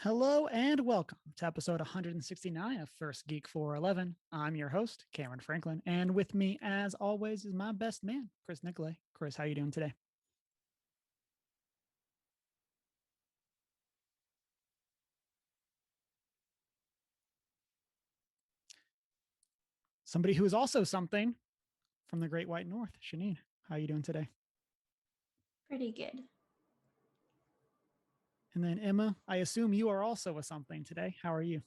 Hello and welcome to episode 169 of First Geek 411. I'm your host, Cameron Franklin, and with me, as always, is my best man, Chris Nicolay. Chris, how you doing today? Somebody who is also something from the Great White North, Shanine. How you doing today? Pretty good. And then Emma, I assume you are also a something today. How are you?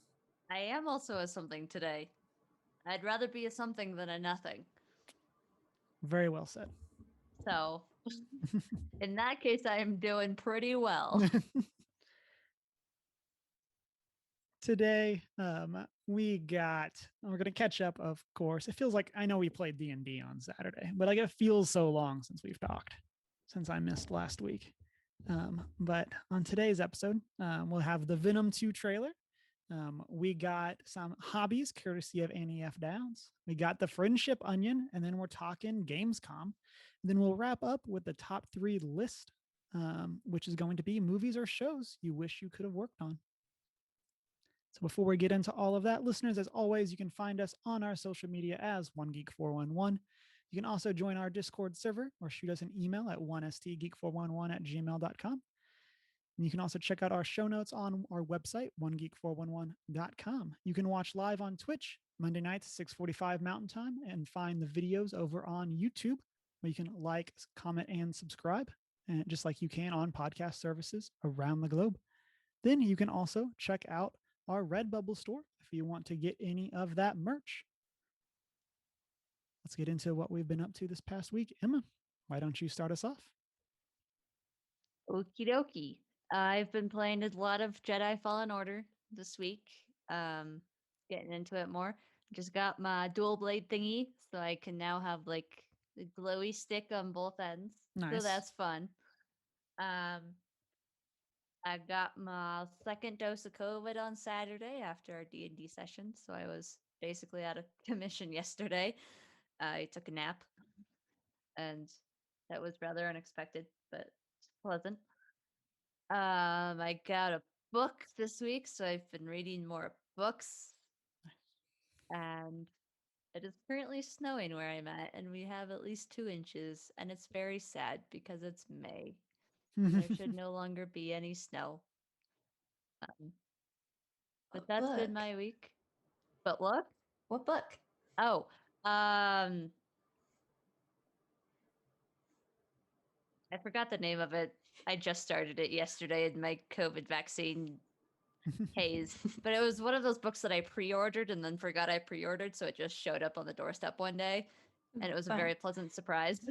I am also a something today. I'd rather be a something than a nothing. Very well said. So, in that case, I am doing pretty well. Today, we're going to catch up, of course. It feels like, I know we played D&D on Saturday, but like it feels so long since we've talked, since I missed last week. But on today's episode, we'll have the Venom 2 trailer. We got some hobbies courtesy of Annie F. Downs. We got the Friendship Onion, and then we're talking Gamescom. And then we'll wrap up with the top 3 list, which is going to be movies or shows you wish you could have worked on. So before we get into all of that, listeners, as always, you can find us on our social media as OneGeek411. You can also join our Discord server or shoot us an email at 1stgeek411@gmail.com. And you can also check out our show notes on our website, onegeek411.com. You can watch live on Twitch Monday nights, 6:45 Mountain Time, and find the videos over on YouTube, where you can like, comment, and subscribe, and just like you can on podcast services around the globe. Then you can also check out our Redbubble store if you want to get any of that merch. Let's get into what we've been up to this past week. Emma, why don't you start us off? Okie dokie. I've been playing a lot of Jedi Fallen Order this week. Getting into it more. Just got my dual blade thingy, so I can now have like the glowy stick on both ends. Nice. So that's fun. I got my second dose of COVID on Saturday after our D&D session, so I was basically out of commission yesterday. I took a nap, and that was rather unexpected, but pleasant. I got a book this week, so I've been reading more books, and it is currently snowing where I'm at, and we have at least 2 inches, and it's very sad because it's May. There should no longer be any snow. But that's been my week. But what? What book? Oh, I forgot the name of it. I just started it yesterday in my COVID vaccine haze. But it was one of those books that I pre-ordered and then forgot I pre-ordered, so it just showed up on the doorstep one day, and it was a very pleasant surprise.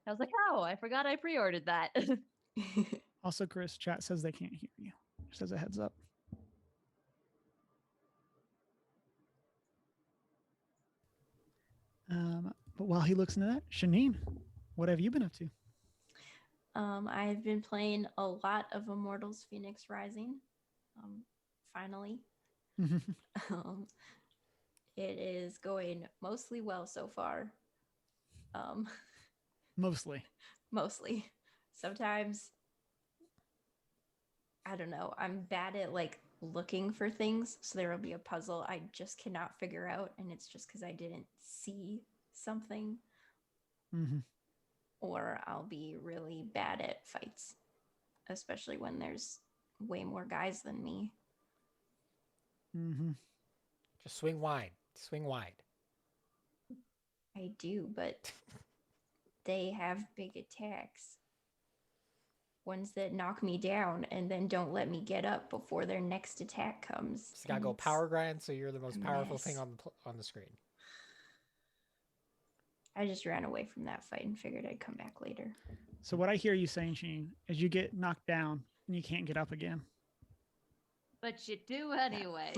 I was like, oh, I forgot I pre-ordered that. Also, Chris, chat says they can't hear you. Just as a heads up. But while he looks into that, Shanine, what have you been up to? I've been playing a lot of Immortals Phoenix Rising. Finally. It is going mostly well so far. Mostly. Sometimes, I don't know, I'm bad at like looking for things, so there will be a puzzle I just cannot figure out, and it's just because I didn't see something. Or I'll be really bad at fights, especially when there's way more guys than me. Just swing wide. I do, but they have big attacks. Ones that knock me down and then don't let me get up before their next attack comes. Just gotta go power grind, so you're the most powerful thing on the screen. I just ran away from that fight and figured I'd come back later. So what I hear you saying, Shane, is you get knocked down and you can't get up again. But you do anyway.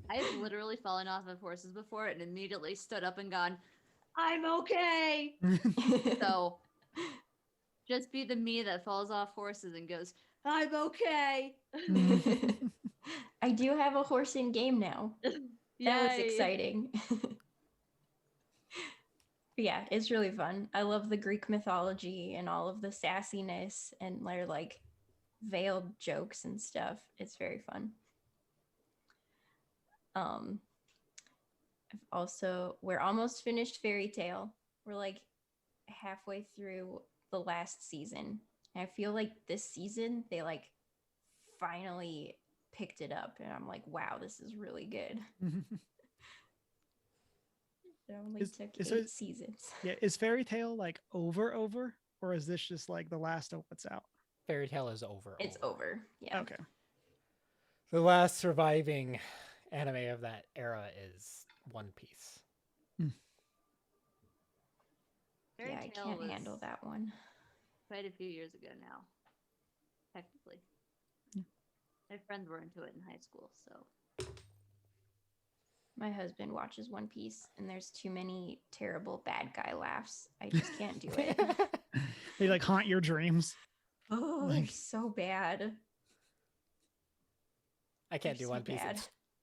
I have literally fallen off of horses before and immediately stood up and gone, I'm okay. So just be the me that falls off horses and goes, I'm okay. I do have a horse in game now. That was exciting. Yeah, it's really fun. I love the Greek mythology and all of the sassiness, and they're like veiled jokes and stuff. It's very fun. We're almost finished Fairy Tale. We're like halfway through the last season. And I feel like this season they like finally picked it up, and I'm like, wow, this is really good. It only took 8 seasons. Yeah, is Fairy Tale like over, or is this just like the last of what's out? Fairy Tale is over. It's over. Yeah. Okay. The last surviving anime of that era is One Piece. Yeah, I can't handle that one. Quite a few years ago now, technically. My friends were into it in high school, so. My husband watches One Piece, and there's too many terrible bad guy laughs. I just can't do it. They like haunt your dreams. Oh, they're so bad. I can't do One Piece.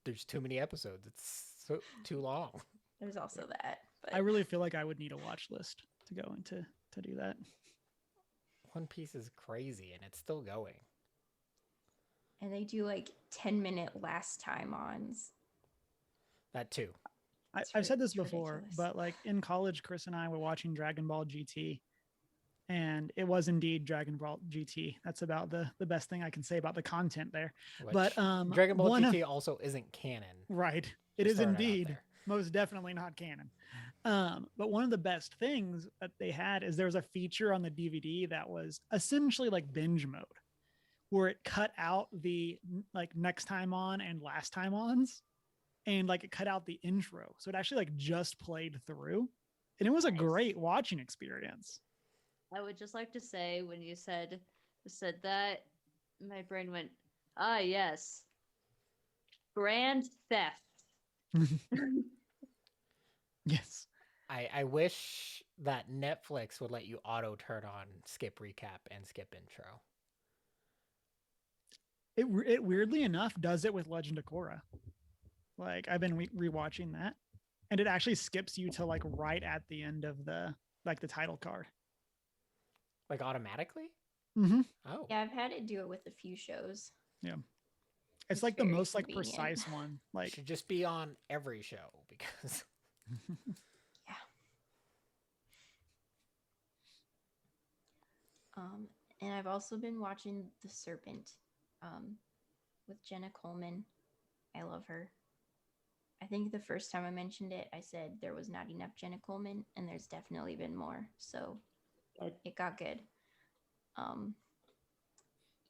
There's too many episodes. It's too long. There's also that. But I really feel like I would need a watch list to go into to do that. One Piece is crazy, and it's still going. And they do like 10-minute last time ons. That too. I've said this before, ridiculous. but like in college, Chris and I were watching Dragon Ball GT, and it was indeed Dragon Ball GT. That's about the best thing I can say about the content there. But Dragon Ball GT also isn't canon. Right. It is indeed most definitely not canon. But one of the best things that they had is there was a feature on the DVD that was essentially like binge mode, where it cut out the like next time on and last time ons, and like it cut out the intro. So it actually like just played through, and it was a great watching experience. I would just like to say, when you said that, my brain went, ah, yes, grand theft. Yes. I wish that Netflix would let you auto turn on skip recap and skip intro. It weirdly enough does it with Legend of Korra. Like I've been rewatching that, and it actually skips you to like right at the end of the title card. Like automatically? Mm-hmm. Oh. Yeah, I've had it do it with a few shows. Yeah. It's like the most like precise one. Like it should just be on every show because yeah. And I've also been watching The Serpent with Jenna Coleman. I love her. I think the first time I mentioned it, I said there was not enough Jenna Coleman, and there's definitely been more. So it got good.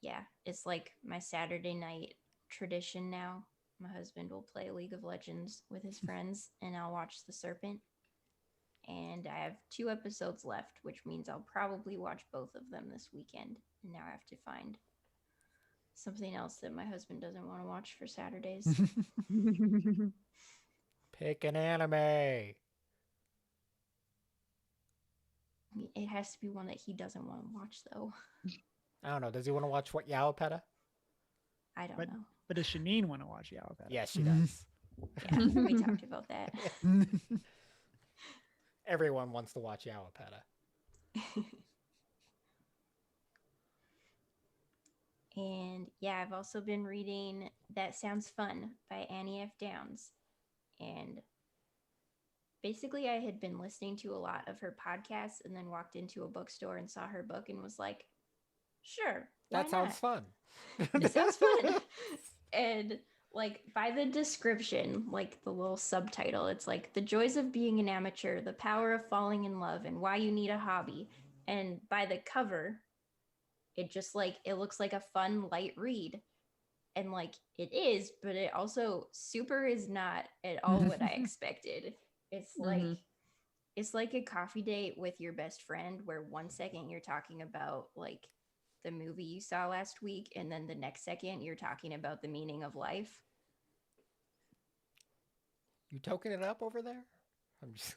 Yeah, it's like my Saturday night tradition now. My husband will play League of Legends with his friends, and I'll watch The Serpent. And I have 2 episodes left, which means I'll probably watch both of them this weekend. And now I have to find something else that my husband doesn't want to watch for Saturdays. Pick an anime. It has to be one that he doesn't want to watch, though. I don't know. Does he want to watch what Yaopeta? I don't know. But does Shanine want to watch Yaopeta? Yes, she does. Yeah, we talked about that. Everyone wants to watch Yaopeta. And yeah, I've also been reading That Sounds Fun by Annie F. Downs. And basically, I had been listening to a lot of her podcasts and then walked into a bookstore and saw her book and was like, sure. That sounds fun. It sounds fun. And like by the description, like the little subtitle, it's like The Joys of Being an Amateur, The Power of Falling in Love, and Why You Need a Hobby. And by the cover, it just like, it looks like a fun, light read. And like it is, but it also super is not at all what I expected. It's like it's like a coffee date with your best friend where one second you're talking about like the movie you saw last week, and then the next second you're talking about the meaning of life. You token it up over there? I'm just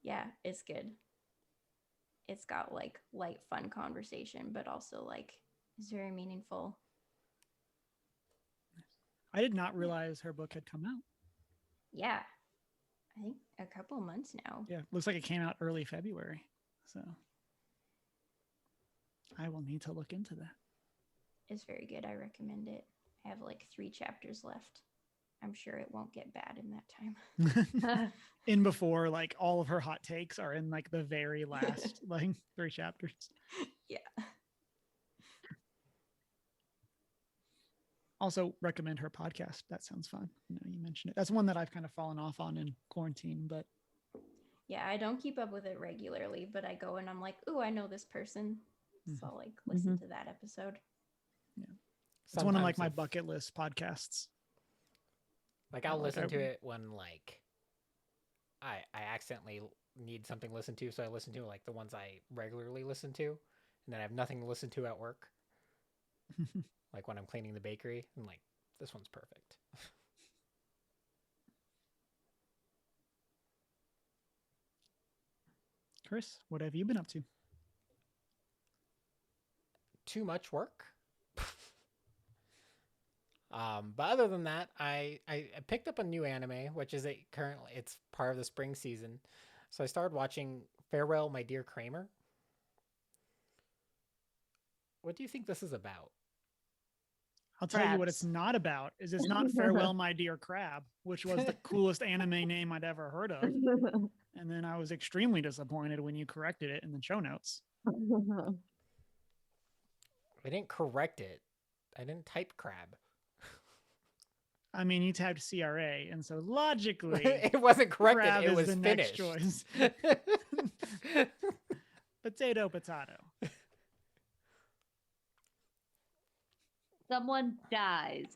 Yeah, it's good. It's got like light, fun conversation, but also like it's very meaningful. I did not realize her book had come out. Yeah, I think a couple months now. Yeah, looks like it came out early February. So I will need to look into that. It's very good. I recommend it. I have like 3 chapters left. I'm sure it won't get bad in that time. In before, like all of her hot takes are in like the very last like 3 chapters. Yeah. Also recommend her podcast. That sounds fun. You know, you mentioned it. That's one that I've kind of fallen off on in quarantine, but Yeah, I don't keep up with it regularly, but I go and I'm like, ooh, I know this person. So I'll like listen to that episode. Yeah. It's one of like Sometimes my if- bucket list podcasts. Like I'll Like, listen I- to it when like I accidentally need something listened to, so I listen to like the ones I regularly listen to, and then I have nothing to listen to at work. Like when I'm cleaning the bakery, I'm like, this one's perfect. Chris, what have you been up to? Too much work. But other than that, I picked up a new anime, which is currently it's part of the spring season. So I started watching Farewell, My Dear Kramer. What do you think this is about? I'll tell you what it's Crabs. not about. Is it's not Farewell, My Dear Crab, which was the coolest anime name I'd ever heard of. And then I was extremely disappointed when you corrected it in the show notes. I didn't correct it. I didn't type crab. I mean, you typed CRA, and so logically, It wasn't corrected. crab It is was the finished. next choice. Potato, potato. Someone dies.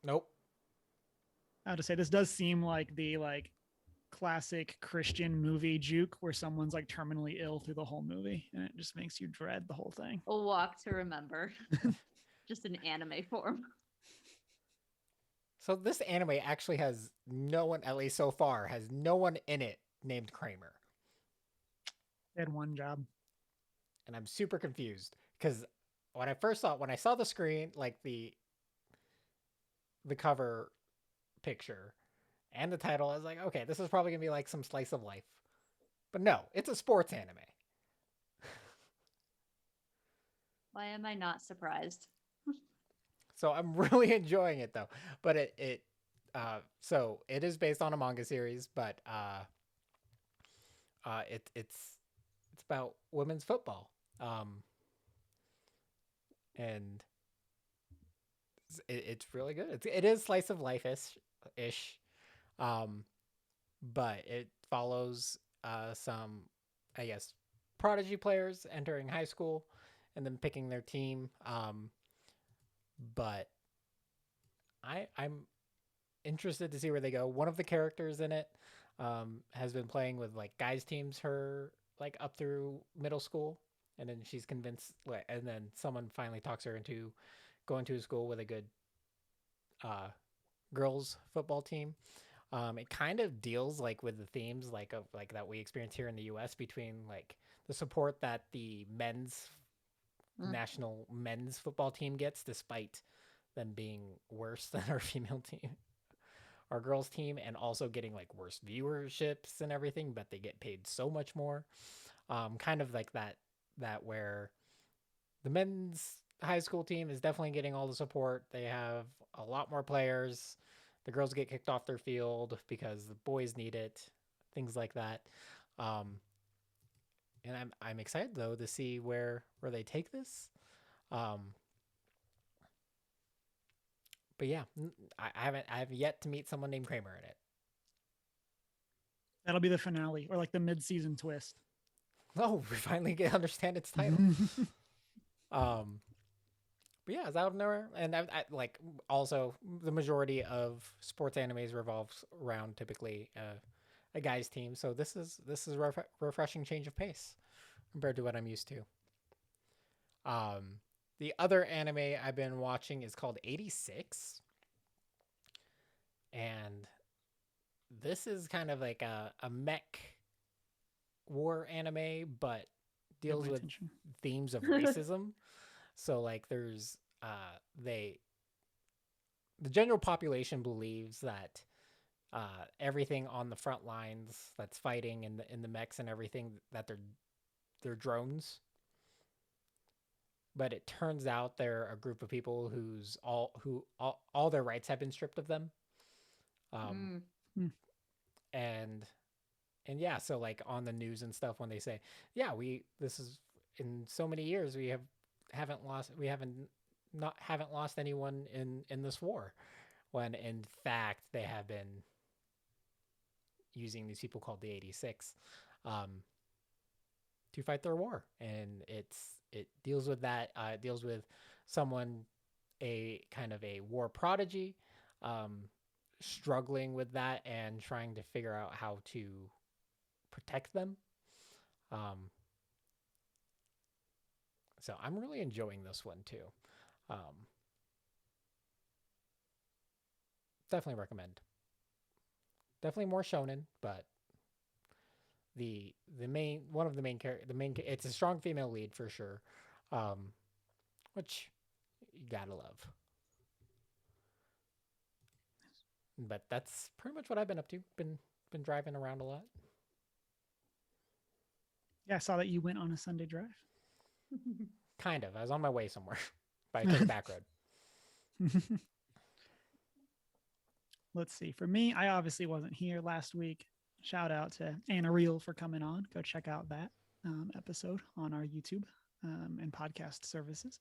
Nope. I have to say, this does seem like the like classic Christian movie juke where someone's like terminally ill through the whole movie, and it just makes you dread the whole thing. A walk to remember. Just an anime form. So this anime actually has no one, at least so far, has no one in it named Kramer. They had one job. And I'm super confused because when I saw the screen, like the cover picture and the title, I was like, okay, this is probably gonna be like some slice of life. But no, it's a sports anime. Why am I not surprised? So I'm really enjoying it though. But so it is based on a manga series, but it's about women's football. And it's really good. It is slice of life ish. But it follows some, I guess, prodigy players entering high school and then picking their team. But I'm interested to see where they go. One of the characters in it has been playing with like guys teams her like up through middle school, and then she's convinced, and then someone finally talks her into going to a school with a good girls football team. It kind of deals like with the themes like of like that we experience here in the U.S. between like the support that the national men's football team gets, despite them being worse than our female team, our girls team, and also getting like worse viewerships and everything, but they get paid so much more. Kind of like that where the men's high school team is definitely getting all the support. They have a lot more players. The girls get kicked off their field because the boys need it, things like that. And I'm excited though to see where they take this. But yeah, I have yet to meet someone named Kramer in it. That'll be the finale or like the mid-season twist. Oh, we finally understand its title. But yeah, it's out of nowhere, and I like also the majority of sports animes revolves around typically a guy's team. So this is a refreshing change of pace compared to what I'm used to. The other anime I've been watching is called 86, and this is kind of like a mech war anime, but deals with themes of racism. So like there's the general population believes that everything on the front lines that's fighting in the mechs and everything, that they're drones, but it turns out they're a group of people all their rights have been stripped of them. And yeah, so like on the news and stuff when they say, yeah, this is in so many years haven't lost anyone in this war, when in fact they have been using these people called the 86 to fight their war. And it deals with that. It deals with someone, a kind of a war prodigy, struggling with that and trying to figure out how to protect them. So I'm really enjoying this one too. Definitely recommend. Definitely more shonen, but the main one of the main character it's a strong female lead for sure, which you gotta love. But that's pretty much what I've been up to. Been driving around a lot. Yeah, I saw that you went on a Sunday drive. Kind of. I was on my way somewhere, but I took a back road. Let's see. For me, I obviously wasn't here last week. Shout out to Anna Reel for coming on. Go check out that episode on our YouTube and podcast services.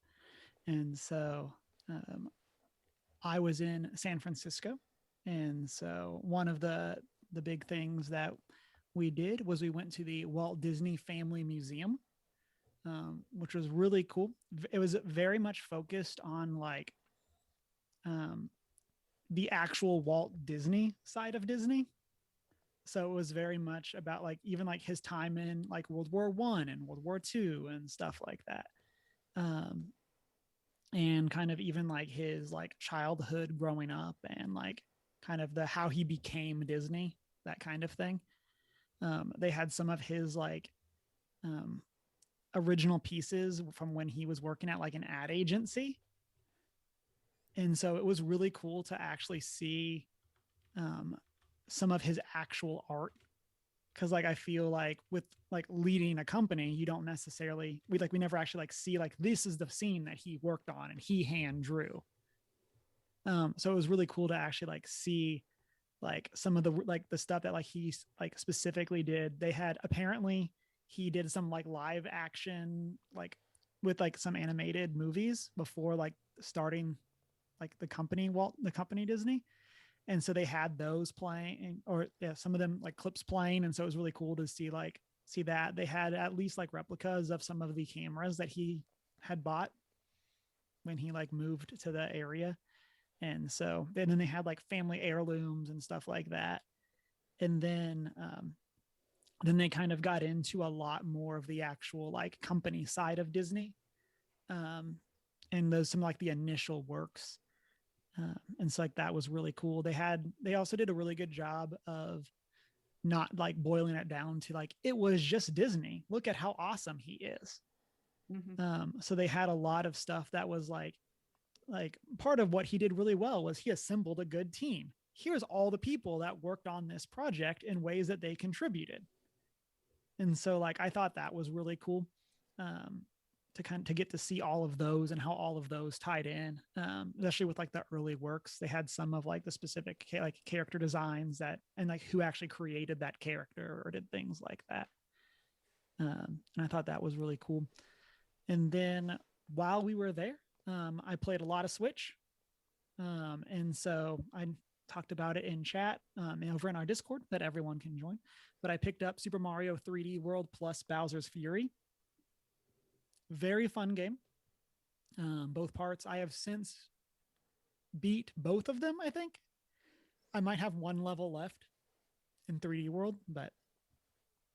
And so I was in San Francisco. And so one of the big things that we did was we went to the Walt Disney Family Museum, which was really cool. It was very much focused on like the actual Walt Disney side of Disney. So it was very much about like even like his time in like World War I and World War II and stuff like that. And kind of even like his like childhood growing up and like kind of the how he became Disney, that kind of thing. They had some of his like original pieces from when he was working at like an ad agency. And so it was really cool to actually see some of his actual art. Cause like I feel like with like leading a company, you don't necessarily we never actually like see like this is the scene that he worked on and he hand drew. So it was really cool to actually like see like some of the stuff that like he like specifically did. They had apparently he did some like live action like with like some animated movies before like starting like the company Disney. And so they had those playing or yeah, some of them like clips playing. And so it was really cool to see that they had at least like replicas of some of the cameras that he had bought when he like moved to the area. And so then they had like family heirlooms and stuff like that. And then they kind of got into a lot more of the actual like company side of Disney. And those some like the initial works. And so like that was really cool. They also did a really good job of not like boiling it down to like it was just Disney. Look at how awesome he is. So they had a lot of stuff that was like part of what he did really well was he assembled a good team. Here's all the people that worked on this project in ways that they contributed. And so like I thought that was really cool. To get to see all of those and how all of those tied in, especially with like the early works. They had some of like the specific like character designs that and like who actually created that character or did things like that. And I thought that was really cool. And then while we were there, I played a lot of Switch. And so I talked about it in chat over in our Discord that everyone can join. But I picked up Super Mario 3D World plus Bowser's Fury. Very fun game. Both parts. I have since beat both of them, I think. I might have one level left in 3D World, but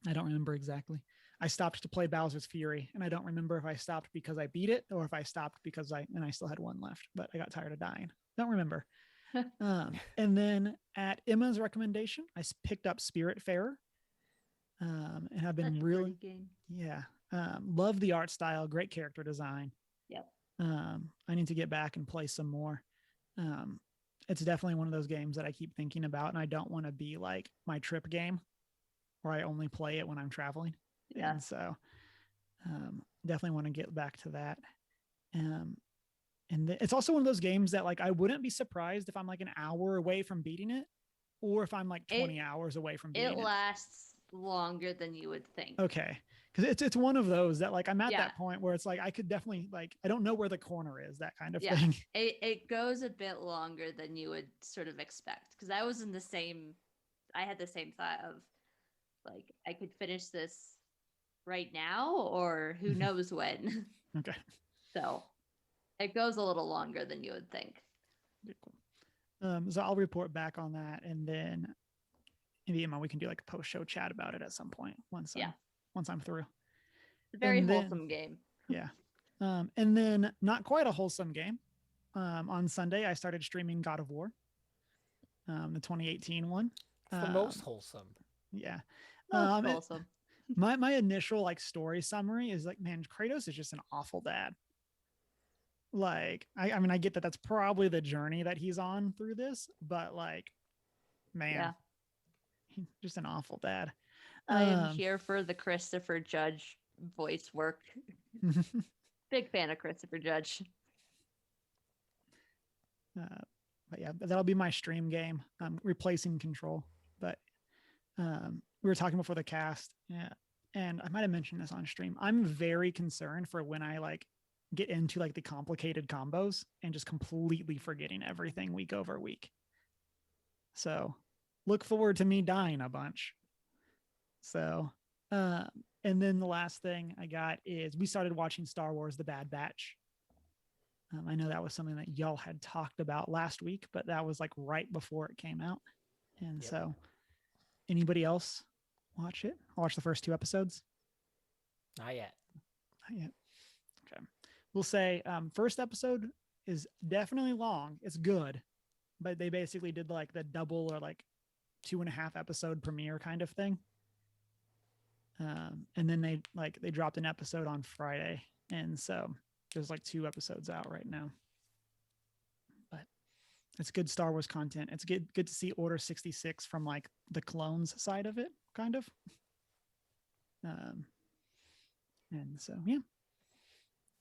I don't remember exactly. I stopped to play Bowser's Fury, and I don't remember if I stopped because I beat it or if I stopped because I still had one left, but I got tired of dying. Don't remember. And then at Emma's recommendation, I picked up Spiritfarer. And have been really yeah. Love the art style, great character design. Yep. I need to get back and play some more. It's definitely one of those games that I keep thinking about, and I don't want to be like my trip game where I only play it when I'm traveling. Yeah. And so definitely want to get back to that. And it's also one of those games that like I wouldn't be surprised if I'm like an hour away from beating it, or if I'm like 20 hours away from beating it lasts longer than you would think. Okay, because it's one of those that like I'm at Yeah. that point where it's like I could definitely like I don't know where the corner is, that kind of Yeah. thing. It goes a bit longer than you would sort of expect, because I was in the same. I had the same thought of like I could finish this right now, or who knows when. Okay. So it goes a little longer than you would think. Okay, cool. So I'll report back on that, and then maybe Emma, we can do like a post-show chat about it at some point once I'm through. It's a very And then- wholesome game. Yeah. And then not quite a wholesome game. On Sunday, I started streaming God of War, the 2018 one. It's the most wholesome. Yeah. Most wholesome. My initial like story summary is like, man, Kratos is just an awful dad. Like, I mean, I get that that's probably the journey that he's on through this, but like, man, Yeah. he's just an awful dad. I am here for the Christopher Judge voice work. Big fan of Christopher Judge. But yeah, that'll be my stream game. I'm replacing Control. But we were talking before the cast, yeah, and I might have mentioned this on stream. I'm very concerned for when I like get into like the complicated combos and just completely forgetting everything week over week. So look forward to me dying a bunch. So, and then the last thing I got is we started watching Star Wars: The Bad Batch. I know that was something that y'all had talked about last week, but that was like right before it came out. And so anybody else watch it? I'll watch the first 2 episodes. Not yet. Not yet. Okay. We'll say first episode is definitely long. It's good, but they basically did like the double or like 2.5 episode premiere kind of thing. And then they dropped an episode on Friday. And so there's like 2 episodes out right now. But it's good Star Wars content. It's good to see Order 66 from like the clones side of it, kind of. And so yeah.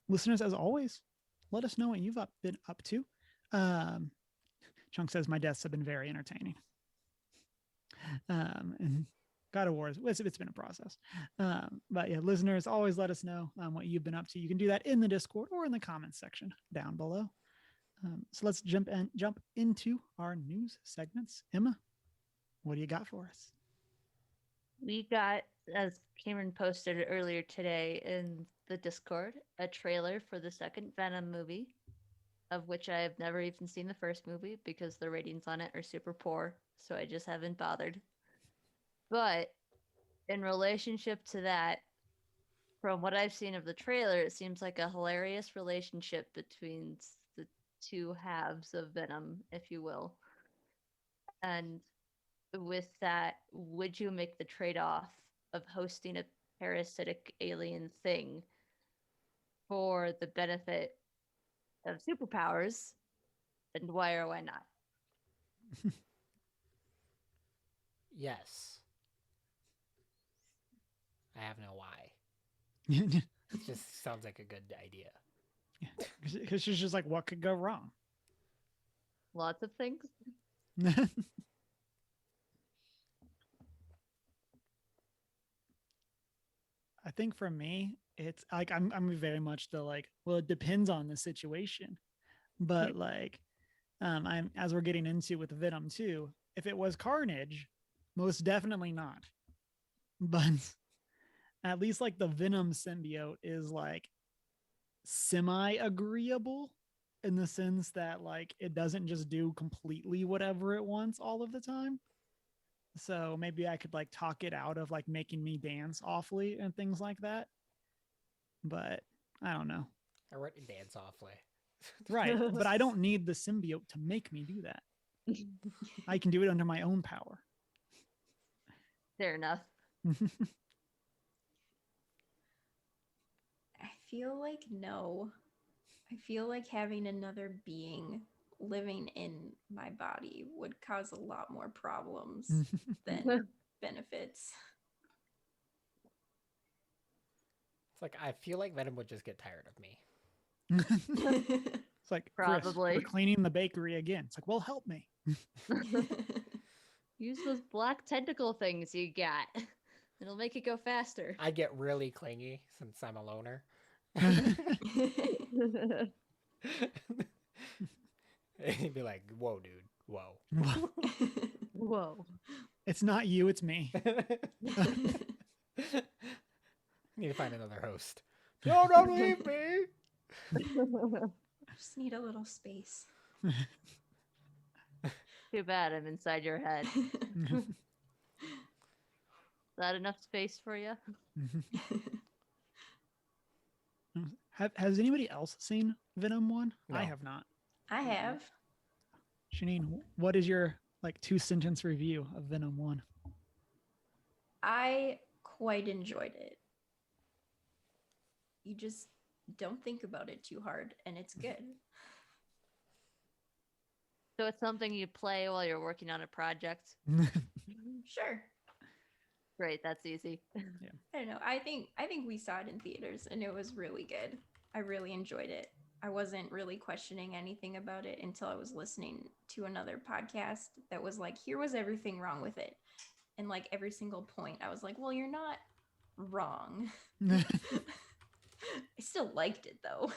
Listeners, as always, let us know what you've been up to. Chunk says my deaths have been very entertaining. And God of War, it's been a process. But yeah, listeners, always let us know what you've been up to. You can do that in the Discord or in the comments section down below. So let's jump into our news segments. Emma, what do you got for us? We got, as Cameron posted earlier today in the Discord, a trailer for the second Venom movie, of which I have never even seen the first movie because the ratings on it are super poor, so I just haven't bothered. But in relationship to that, from what I've seen of the trailer, it seems like a hilarious relationship between the 2 halves of Venom, if you will. And with that, would you make the trade-off of hosting a parasitic alien thing for the benefit of superpowers, and why or why not? Yes. I have no why. Because It just sounds like a good idea. she's just like, what could go wrong? Lots of things. I think for me, it's like I'm very much the like, well, it depends on the situation. But like I'm as we're getting into with Venom 2, if it was Carnage, most definitely not. But at least like the Venom symbiote is like semi-agreeable in the sense that like it doesn't just do completely whatever it wants all of the time. So maybe I could like talk it out of like making me dance awfully and things like that. But I don't know. I wrote it dance awfully. Right. But I don't need the symbiote to make me do that. I can do it under my own power. Fair enough. I feel like no. I feel like having another being living in my body would cause a lot more problems than benefits. It's like I feel like Venom would just get tired of me. It's like, Chris, Probably. we're cleaning the bakery again. It's like, well, help me. Use those black tentacle things you got. It'll make it go faster. I get really clingy since I'm a loner. And he'd be like, whoa, dude. Whoa. Whoa. It's not you, it's me. Need to find another host. No, don't leave me. Just need a little space. Too bad I'm inside your head. Is that enough space for you? Has anybody else seen Venom 1? I No. have not. I have. Shanine, what is your like 2-sentence review of Venom 1? I quite enjoyed it. You just don't think about it too hard, and it's good. So it's something you play while you're working on a project. Sure. Great, that's easy. I don't know. I think we saw it in theaters, and it was really good. I really enjoyed it. I wasn't really questioning anything about it until I was listening to another podcast that was like, here was everything wrong with it. And like every single point, I was like, well, you're not wrong. I still liked it though.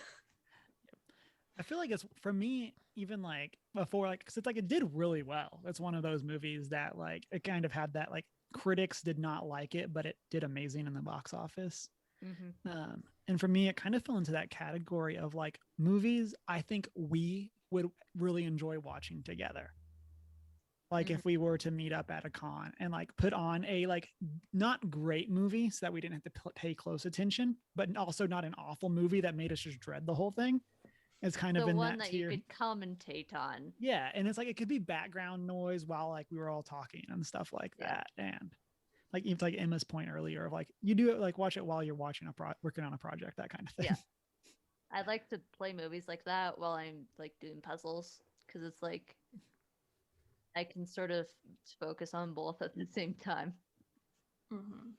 I feel like it's for me, even like before, like, because it's like it did really well. It's one of those movies that like it kind of had that like critics did not like it, but it did amazing in the box office. Mm-hmm. And for me, it kind of fell into that category of like movies I think we would really enjoy watching together. Like if we were to meet up at a con and like put on a like not great movie so that we didn't have to pay close attention, but also not an awful movie that made us just dread the whole thing. It's kind of The in one that that tier. you could commentate on. Yeah, and it's like it could be background noise while like we were all talking and stuff like that. And like even like Emma's point earlier of like you do it like watch it while you're watching working on a project, that kind of thing. Yeah. I'd like to play movies like that while I'm like doing puzzles because it's like I can sort of focus on both at the same time. Mm-hmm.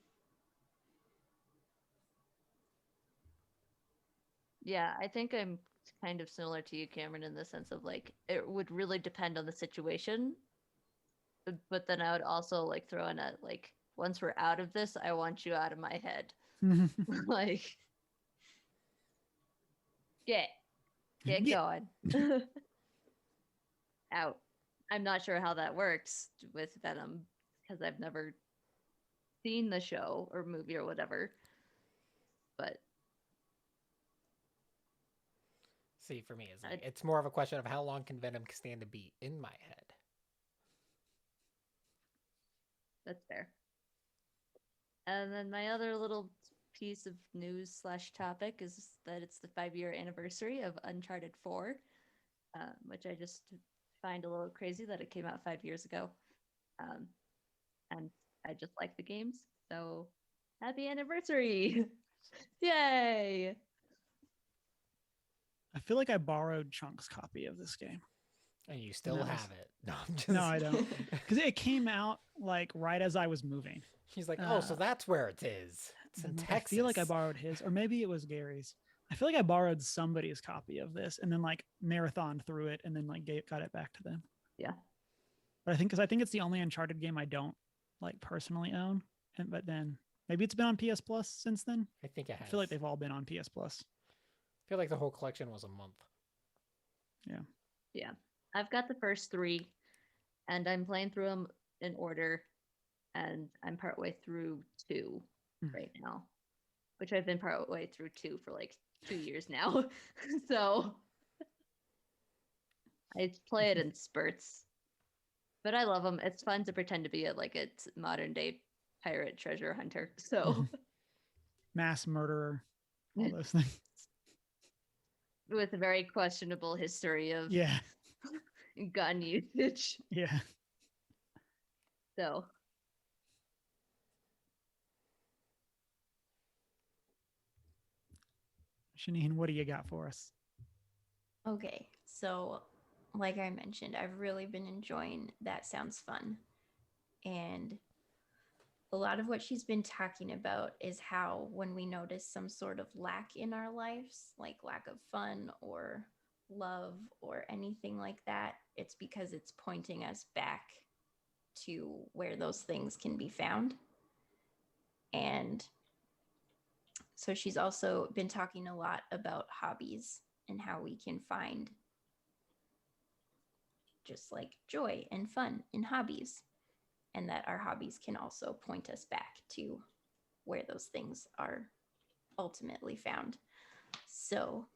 Yeah, I think I'm kind of similar to you, Cameron, in the sense of like it would really depend on the situation. But then I would also like throw in a like once we're out of this, I want you out of my head. Like get going. Out. I'm not sure how that works with Venom because I've never seen the show or movie or whatever. But See, for me, it's more of a question of how long can Venom stand to be in my head. that's fair. And then my other little piece of news / topic is that it's the 5-year anniversary of Uncharted 4, which I just find a little crazy that it came out 5 years ago. And I just like the games, so happy anniversary! Yay! I feel like I borrowed Chunk's copy of this game. And you still have it. No, I'm just... No, I don't. Because it came out like right as I was moving. He's like, oh, so that's where it is. It's in Texas. I feel like I borrowed his, or maybe it was Gary's. I feel like I borrowed somebody's copy of this and then like marathoned through it and then like got it back to them. Yeah. But I think it's the only Uncharted game I don't like personally own. But then maybe it's been on PS Plus since then. I think it has. I feel like they've all been on PS Plus. I feel like the whole collection was a month. Yeah. Yeah. I've got the first 3 and I'm playing through them in order and I'm partway through 2 right now, which I've been partway through 2 for like 2 years now. So I play it in spurts, but I love them. It's fun to pretend to be a modern day pirate treasure hunter. So mass murderer, all those things. With a very questionable history of gun usage. Yeah. So Shanine, what do you got for us? Okay, so like I mentioned, I've really been enjoying That Sounds Fun. And a lot of what she's been talking about is how when we notice some sort of lack in our lives, like lack of fun or love or anything like that, it's because it's pointing us back to where those things can be found. And so she's also been talking a lot about hobbies and how we can find just like joy and fun in hobbies, and that our hobbies can also point us back to where those things are ultimately found. So,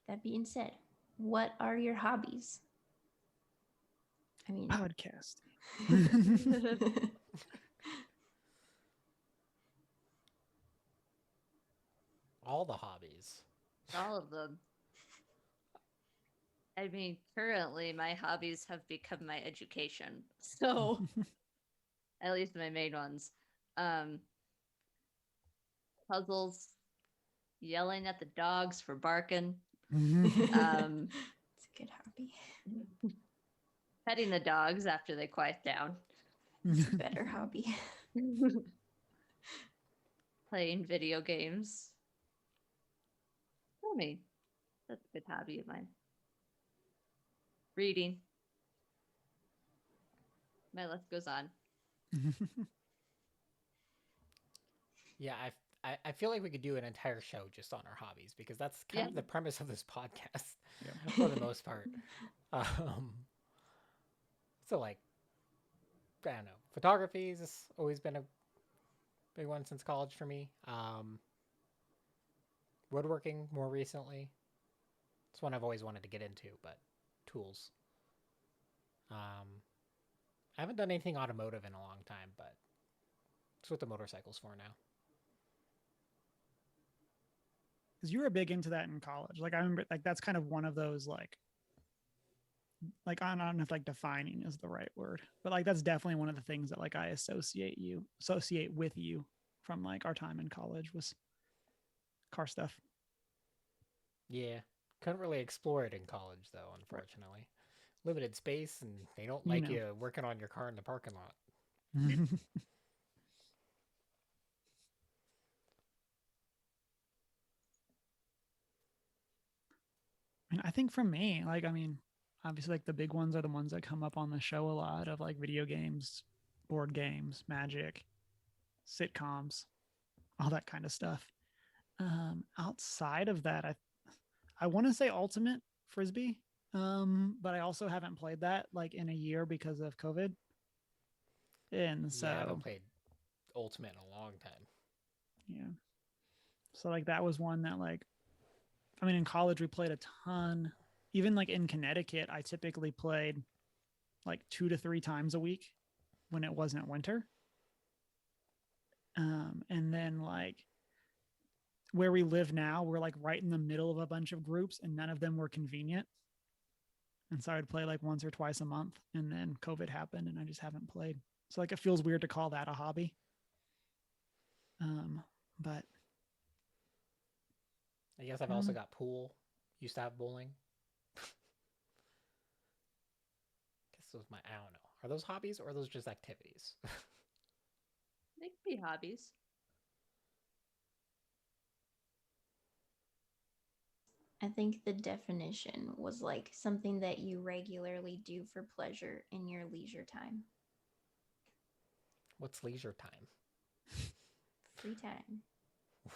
that being said, what are your hobbies? I mean, Podcasting. All the hobbies. All of them. I mean, currently my hobbies have become my education. So, at least my main ones. Puzzles, yelling at the dogs for barking. it's a good hobby. Petting the dogs after they quiet down. It's a better hobby. Playing video games. I mean, that's a good hobby of mine. Reading. My list goes on. Yeah, I feel like we could do an entire show just on our hobbies, because that's kind of the premise of this podcast for the most part. So like, I don't know, photography has always been a big one since college for me. Woodworking more recently. It's one I've always wanted to get into, but tools. I haven't done anything automotive in a long time, but that's what the motorcycle's for now. Because you were big into that in college. Like I remember, like that's kind of one of those like I don't know if like defining is the right word, but like that's definitely one of the things that like I associate with you from like our time in college was car stuff. Yeah, couldn't really explore it in college though, unfortunately. Right. Limited space, and they don't like you working on your car in the parking lot. And I think for me, like, I mean, obviously like the big ones are the ones that come up on the show a lot of like video games, board games, magic, sitcoms, all that kind of stuff. Outside of that, I want to say ultimate frisbee, but I also haven't played that like in a year because of COVID. And so yeah, I haven't played ultimate in a long time. Yeah. So like that was one that like, I mean, in college we played a ton. Even like in Connecticut, I typically played like 2 to 3 times a week when it wasn't winter. And then like where we live now, we're like right in the middle of a bunch of groups, and none of them were convenient. And so I'd play like once or twice a month, and then COVID happened and I just haven't played. So like it feels weird to call that a hobby. But I guess I've also got pool. Used to have bowling. Guess those I don't know. Are those hobbies or are those just activities? They could be hobbies. I think the definition was like something that you regularly do for pleasure in your leisure time. What's leisure time? Free time.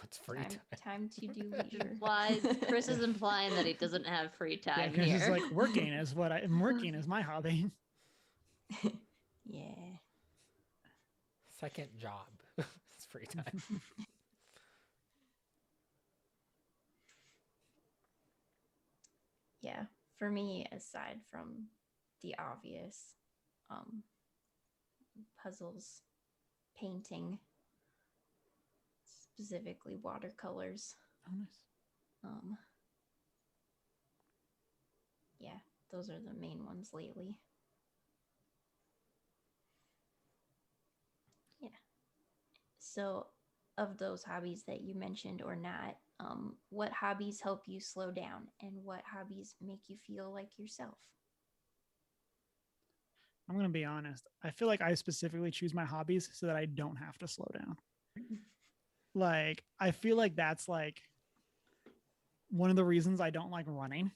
What's free time? Time to do leisure. Chris is implying that he doesn't have free time Chris here. is like working is what I'm working is my hobby. Yeah. Second job. It's free time. Yeah. For me, aside from the obvious, puzzles, painting, specifically watercolors. Oh, nice. Yeah, those are the main ones lately. Yeah. So, of those hobbies that you mentioned or not, what hobbies help you slow down, and what hobbies make you feel like yourself? I'm going to be honest. I feel like I specifically choose my hobbies so that I don't have to slow down. Like, I feel like that's like one of the reasons I don't like running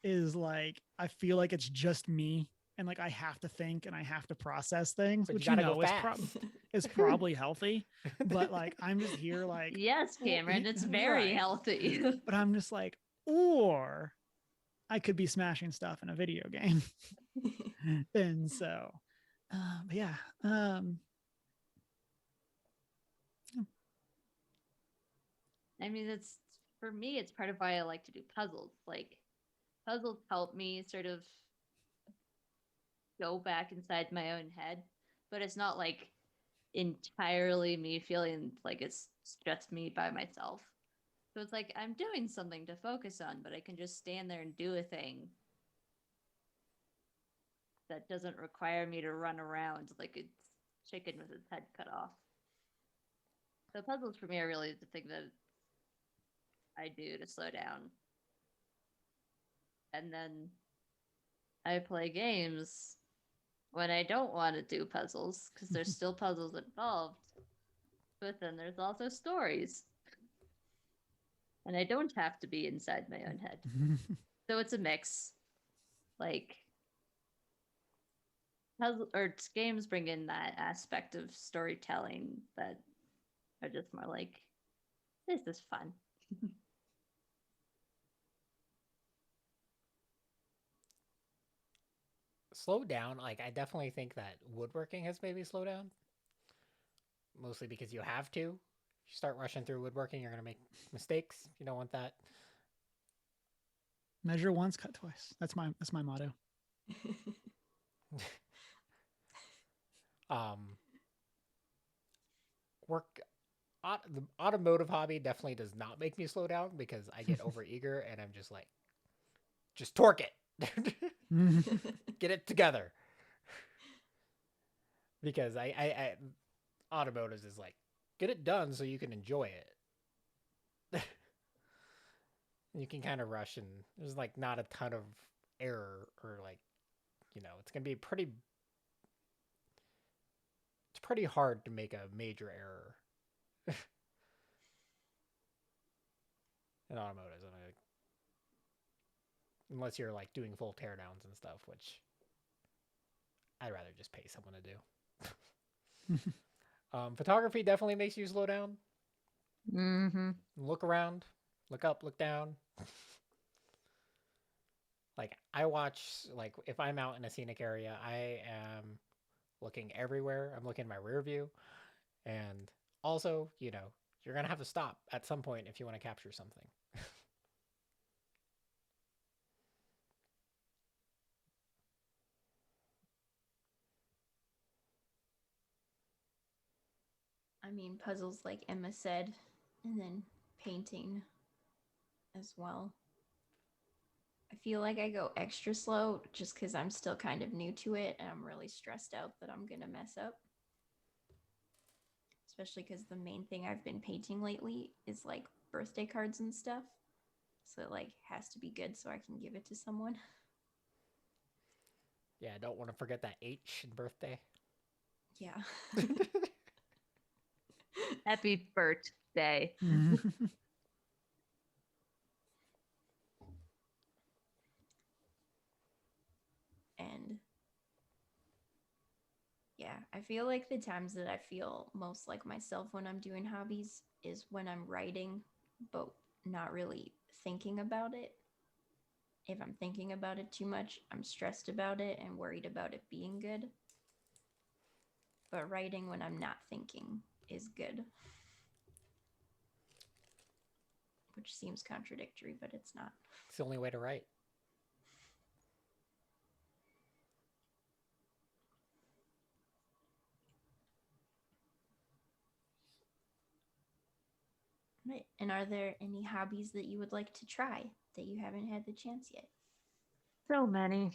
is like, I feel like it's just me and like I have to think and I have to process things, But you which gotta go is, fast. is probably healthy. But like, I'm just here like, Yes, Cameron, it's very right. healthy. But I'm just like, or I could be smashing stuff in a video game. And so, but yeah. I mean, it's for me, it's part of why I like to do puzzles. Like, puzzles help me sort of go back inside my own head, but it's not like entirely me feeling like it's just me by myself. So it's like I'm doing something to focus on, but I can just stand there and do a thing that doesn't require me to run around like it's chicken with its head cut off. So puzzles for me are really the thing that I do to slow down. And then I play games when I don't want to do puzzles because there's still puzzles involved. But then there's also stories. And I don't have to be inside my own head. So it's a mix. Like puzzle or games bring in that aspect of storytelling that are just more like, this is fun. Slow down. Like, I definitely think that woodworking has made me slow down. Mostly because you have to. If you start rushing through woodworking, you're gonna make mistakes. You don't want that. Measure once, cut twice. That's my motto. Work. The automotive hobby definitely does not make me slow down because I get overeager and I'm just like, just torque it. Get it together. Because I automotives is like, get it done so you can enjoy it. You can kind of rush and there's like not a ton of error or like, it's gonna be it's pretty hard to make a major error in automotives. I mean, unless you're like doing full teardowns and stuff, which I'd rather just pay someone to do. Photography definitely makes you slow down. Mm-hmm. Look around, look up, look down. Like I watch, like if I'm out in a scenic area, I am looking everywhere. I'm looking in my rear view, and also, you're gonna have to stop at some point if you want to capture something. I mean, puzzles like Emma said, and then painting as well. I feel like I go extra slow just because I'm still kind of new to it and I'm really stressed out that I'm going to mess up. Especially because the main thing I've been painting lately is like birthday cards and stuff. So it like has to be good so I can give it to someone. Yeah, I don't want to forget that H in birthday. Yeah. Happy birthday. And yeah, I feel like the times that I feel most like myself when I'm doing hobbies is when I'm writing, but not really thinking about it. If I'm thinking about it too much, I'm stressed about it and worried about it being good. But writing when I'm not thinking is good. Which seems contradictory, but it's not. It's the only way to write. Right. And are there any hobbies that you would like to try that you haven't had the chance yet? So many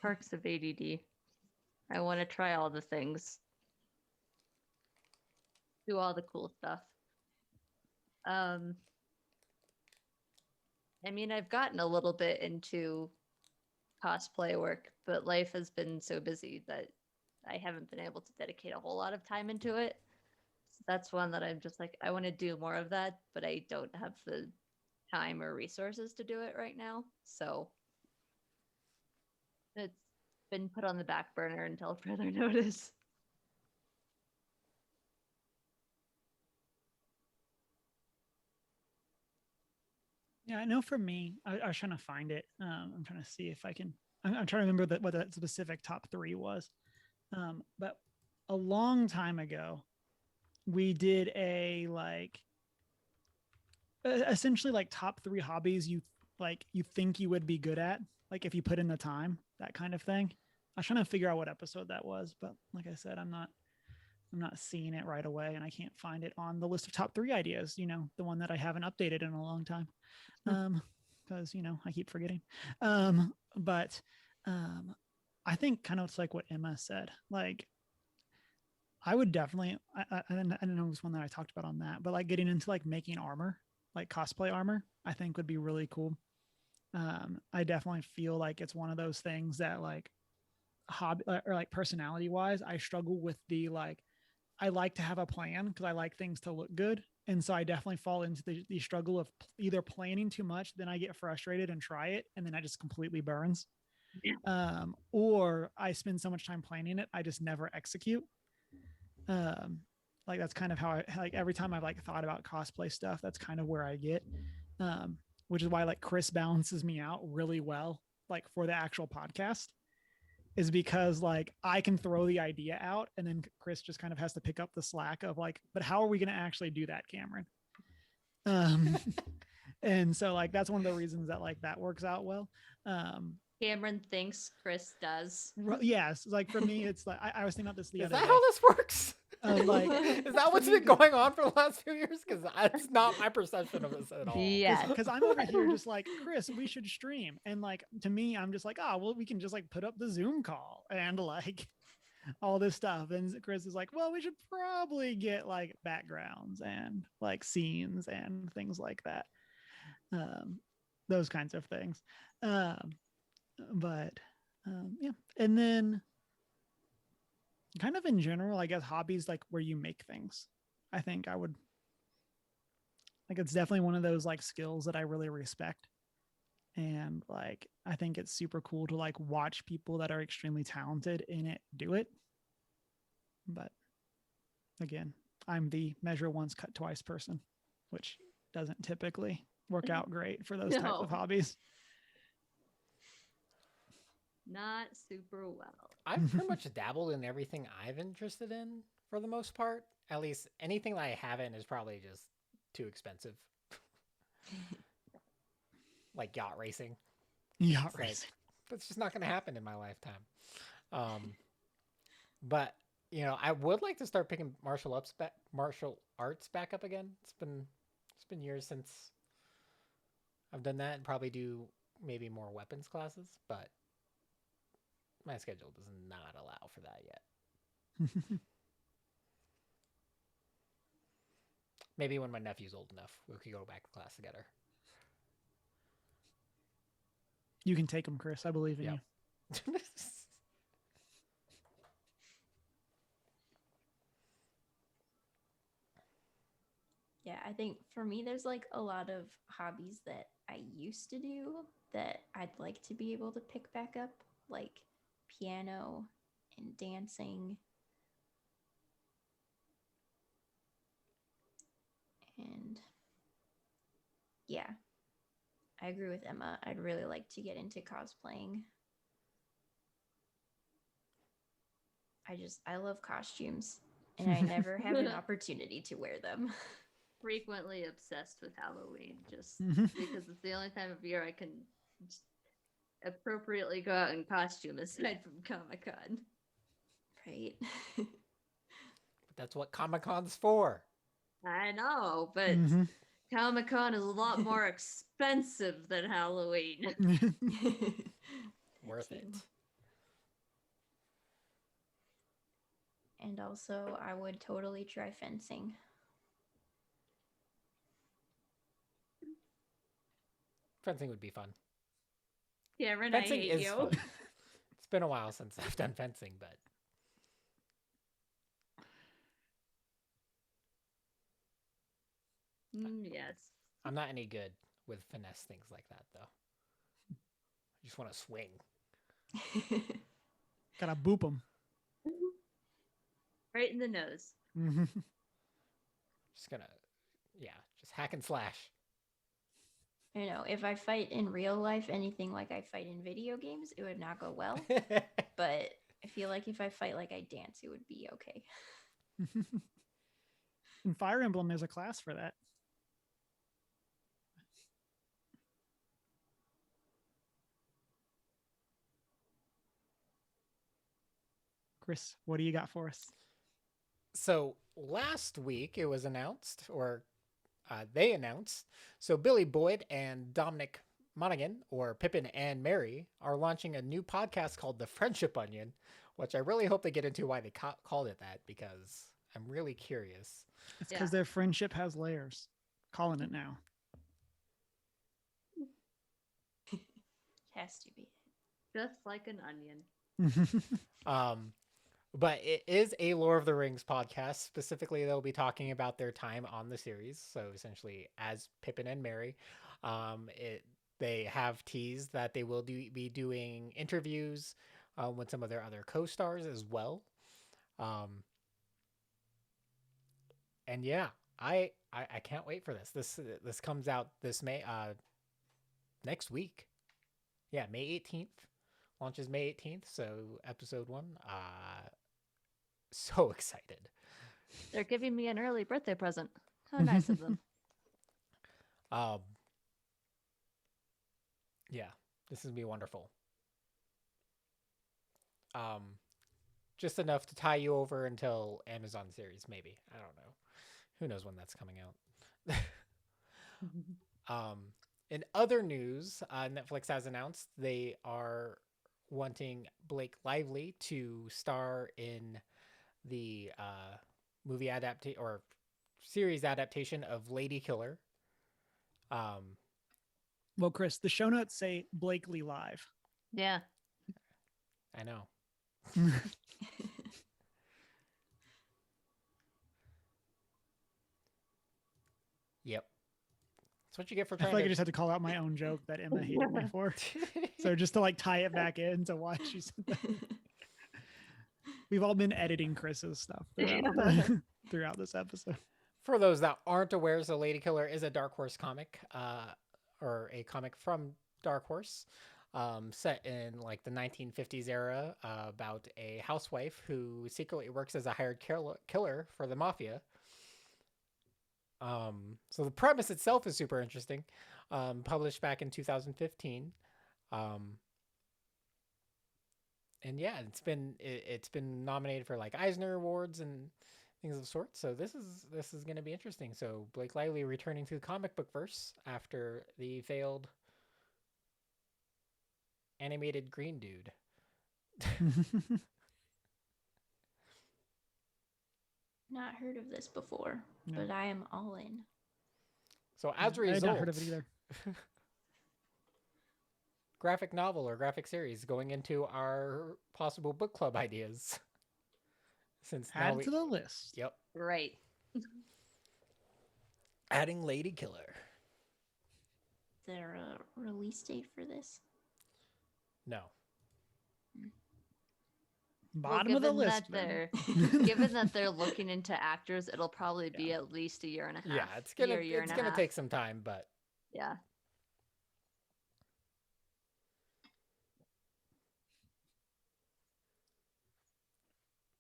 perks of ADD. I want to try all the things, do all the cool stuff. I mean, I've gotten a little bit into cosplay work, but life has been so busy that I haven't been able to dedicate a whole lot of time into it. So that's one that I'm just like, I want to do more of that, but I don't have the time or resources to do it right now. So it's been put on the back burner until further notice. Yeah, I know for me, I was trying to find it. I'm trying to see if I can. I'm trying to remember what that specific top 3 was. But a long time ago, we did a like essentially like top 3 hobbies you think you would be good at, like if you put in the time, that kind of thing. I was trying to figure out what episode that was, but like I said, I'm not seeing it right away, and I can't find it on the list of top 3 ideas. The one that I haven't updated in a long time, because I keep forgetting. But I think kind of it's like what Emma said. Like I would definitely, I don't know this one that I talked about on that, but like getting into like making armor, like cosplay armor, I think would be really cool. I definitely feel like it's one of those things that like hobby or like personality wise, I struggle with the like, I like to have a plan because I like things to look good. And so I definitely fall into the struggle of either planning too much, then I get frustrated and try it, and then I just completely burns. Or I spend so much time planning it, I just never execute. Um, like that's kind of how I like every time I've like thought about cosplay stuff, that's kind of where I get. Which is why like Chris balances me out really well, like for the actual podcast, is because like I can throw the idea out and then Chris just kind of has to pick up the slack of like, but how are we going to actually do that, Cameron? And so like that's one of the reasons that like that works out well. Cameron thinks, Chris does. Yes, like for me, it's like I was thinking about this the Is other that day. how this works? Like, is that what's been going on for the last few years? Because that's not my perception of this at all. Yeah. Because I'm over here just like, Chris, we should stream. And like, to me, I'm just like, oh, well, we can just like put up the Zoom call and like all this stuff. And Chris is like, well, we should probably get like backgrounds and like scenes and things like that. Those kinds of things. But yeah. And then kind of in general, I guess hobbies like where you make things. I think I would like it's definitely one of those like skills that I really respect. And like I think it's super cool to like watch people that are extremely talented in it do it. But again, I'm the measure once, cut twice person, which doesn't typically work out great for those types of hobbies. Not super well. I've pretty much dabbled in everything I've interested in for the most part. At least anything that I haven't is probably just too expensive. Like yacht racing. Yacht It's racing. like, that's just not going to happen in my lifetime. But I would like to start picking martial arts back up again. It's been years since I've done that, and probably do maybe more weapons classes, but my schedule does not allow for that yet. Maybe when my nephew's old enough, we could go back to class together. You can take them, Chris. I believe in you. Yeah, I think for me, there's like a lot of hobbies that I used to do that I'd like to be able to pick back up, like piano and dancing. And yeah, I agree with Emma. I'd really like to get into cosplaying. I love costumes, and I never have an opportunity to wear them. Frequently obsessed with Halloween, just because it's the only time of year I can appropriately go out in costume aside from Comic-Con. Right. But that's what Comic-Con's for. I know, but Comic-Con is a lot more expensive than Halloween. Worth it. And also, I would totally try fencing. Fencing would be fun. Cameron, I Fencing hate is you. fun. It's been a while since I've done fencing, but Yes. I'm not any good with finesse things like that, though. I just want to swing. Gotta boop them. Right in the nose. Just gonna, just hack and slash. You know, if I fight in real life anything like I fight in video games, it would not go well. But I feel like if I fight like I dance, it would be okay. In Fire Emblem, there's a class for that. Chris, what do you got for us? So last week it was announced, or they announced, so Billy Boyd and Dominic Monaghan, or Pippin and Mary, are launching a new podcast called The Friendship Onion, which I really hope they get into why they called it that, because I'm really curious. It's because their friendship has layers. Calling it now. Has to be. Just like an onion. But it is a Lord of the Rings podcast. Specifically, they'll be talking about their time on the series. So essentially, as Pippin and Merry, they have teased that they will be doing interviews with some of their other co-stars as well. And yeah, I can't wait for this. This comes out this May next week. Yeah, May 18th. Launches May 18th. So episode 1. So excited. They're giving me an early birthday present. How nice of them. Yeah, this is gonna be wonderful. Just enough to tie you over until Amazon series, maybe. I don't know. Who knows when that's coming out. In other news, Netflix has announced they are wanting Blake Lively to star in the movie adaptation or series adaptation of Lady Killer. Well, Chris, the show notes say Blakely Live. Yeah. I know. Yep. That's what you get for I trying feel like to... I just had to call out my own joke that Emma hated me for. So just to like tie it back in to why she said that. We've all been editing Chris's stuff throughout this episode. For those that aren't aware, so Lady Killer is a Dark Horse comic, or a comic from Dark Horse, set in like the 1950s era, about a housewife who secretly works as a hired killer for the mafia. So the premise itself is super interesting. Published back in 2015. And yeah, it's been nominated for like Eisner Awards and things of the sort. So this is going to be interesting. So Blake Lively returning to the comic book verse after the failed animated green dude. Not heard of this before, but I am all in. So as a result, I had not heard of it either. Graphic novel or graphic series going into our possible book club ideas. Since add to the list. Yep. Right. Adding Lady Killer. Is there a release date for this? No. Bottom of the list. Given that they're looking into actors, it'll probably be at least a year and a half. Yeah, it's gonna take some time, but yeah.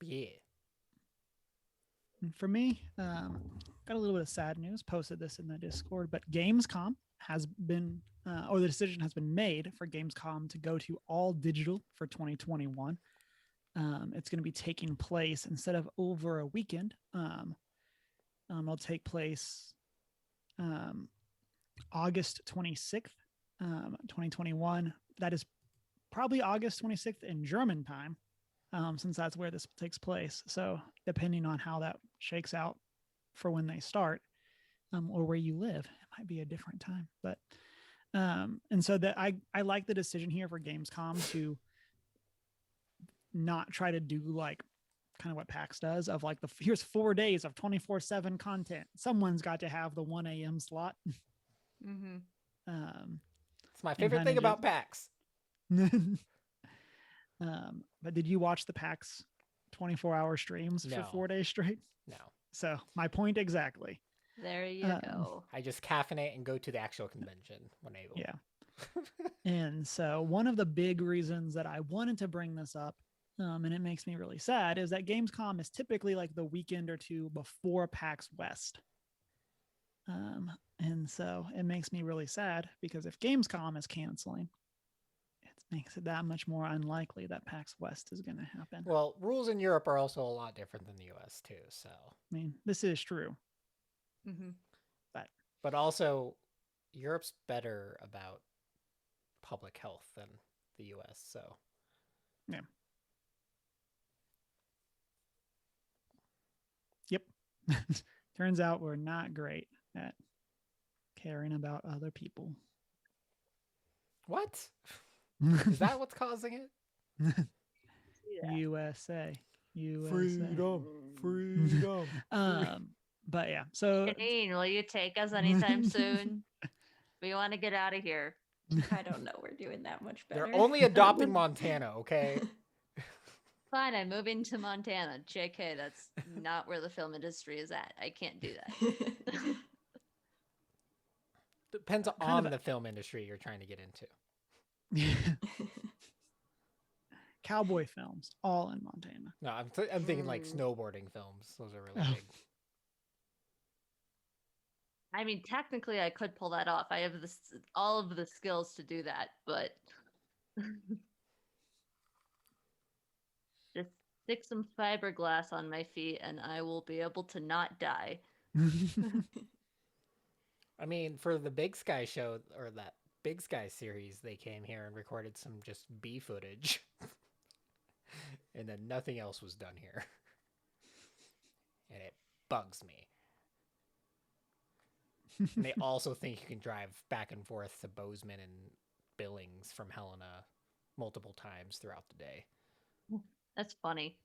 Yeah. For me, got a little bit of sad news. Posted this in the Discord, but Gamescom has been, or the decision has been made for Gamescom to go to all digital for 2021. It's going to be taking place instead of over a weekend. It'll take place August 26th, 2021. That is probably August 26th in German time, since that's where this takes place. So depending on how that shakes out for when they start, or where you live, it might be a different time. But And so that I like the decision here for Gamescom to not try to do like kind of what PAX does of like here's 4 days of 24/7 content. Someone's got to have the 1 a.m. slot. Mm-hmm. It's my favorite thing about PAX. But did you watch the PAX 24-hour streams for No. 4 days straight? No. So my point exactly. There you go. I just caffeinate and go to the actual convention when able. Yeah. And so one of the big reasons that I wanted to bring this up, and it makes me really sad, is that Gamescom is typically like the weekend or two before PAX West. And so it makes me really sad because if Gamescom is canceling, it makes it that much more unlikely that PAX West is going to happen. Well, rules in Europe are also a lot different than the US too. So I mean, this is true. Mm-hmm. But also, Europe's better about public health than the US. So yeah. Yep. Turns out we're not great at caring about other people. what? Is that what's causing it? Yeah. USA. Freedom. But yeah, so Janine, will you take us anytime soon? We want to get out of here. I don't know. We're doing that much better. They're only adopting Montana, okay? Fine, I'm moving to Montana. JK, that's not where the film industry is at. I can't do that. Depends on the film industry you're trying to get into. Cowboy films, all in Montana. No, I'm thinking like snowboarding films. Those are really big. I mean, technically, I could pull that off. I have all of the skills to do that, but just stick some fiberglass on my feet, and I will be able to not die. I mean, for the Big Sky show or that Big Sky series, they came here and recorded some just bee footage, and then nothing else was done here, and it bugs me. And they also think you can drive back and forth to Bozeman and Billings from Helena multiple times throughout the day. That's funny.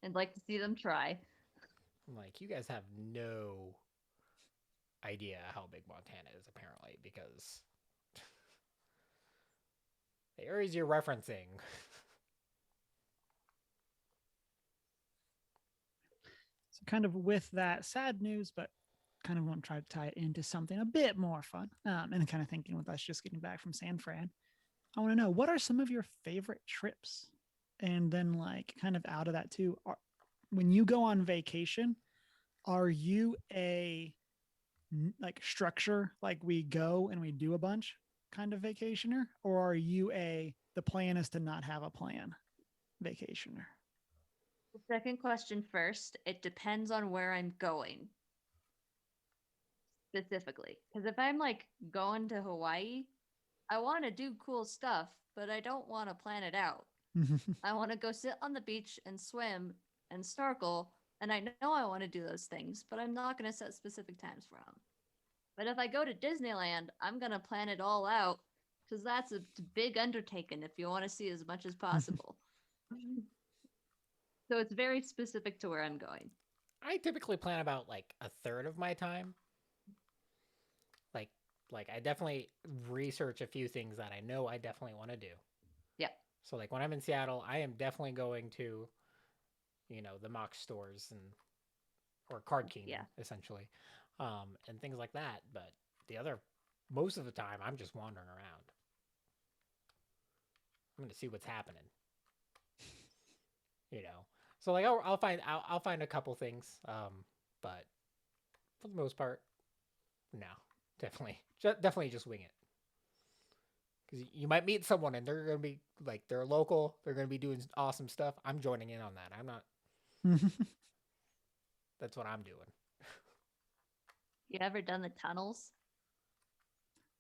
I'd like to see them try. I'm like, you guys have no idea how big Montana is, apparently, because the areas you're referencing. So kind of with that sad news, but kind of want to try to tie it into something a bit more fun. And kind of thinking with us just getting back from San Fran, I want to know, what are some of your favorite trips? And then like kind of out of that too, when you go on vacation, are you a like structure, like we go and we do a bunch kind of vacationer, or are you the plan is to not have a plan vacationer? The second question first. It depends on where I'm going. Specifically, because if I'm like going to Hawaii, I want to do cool stuff, but I don't want to plan it out. I want to go sit on the beach and swim and snorkel, and I know I want to do those things, but I'm not going to set specific times for them. But if I go to Disneyland, I'm going to plan it all out, because that's a big undertaking if you want to see as much as possible. So it's very specific to where I'm going. I typically plan about like a third of my time. Like I definitely research a few things that I know I definitely want to do. Yep. So like when I'm in Seattle, I am definitely going to, the mock stores or Card Kingdom, essentially, and things like that. But most of the time, I'm just wandering around. I'm going to see what's happening. So like I'll find a couple things, but for the most part, no, definitely just wing it. Because you might meet someone and they're going to be like, they're local, they're going to be doing awesome stuff. I'm joining in on that. I'm not. That's what I'm doing. You ever done the tunnels?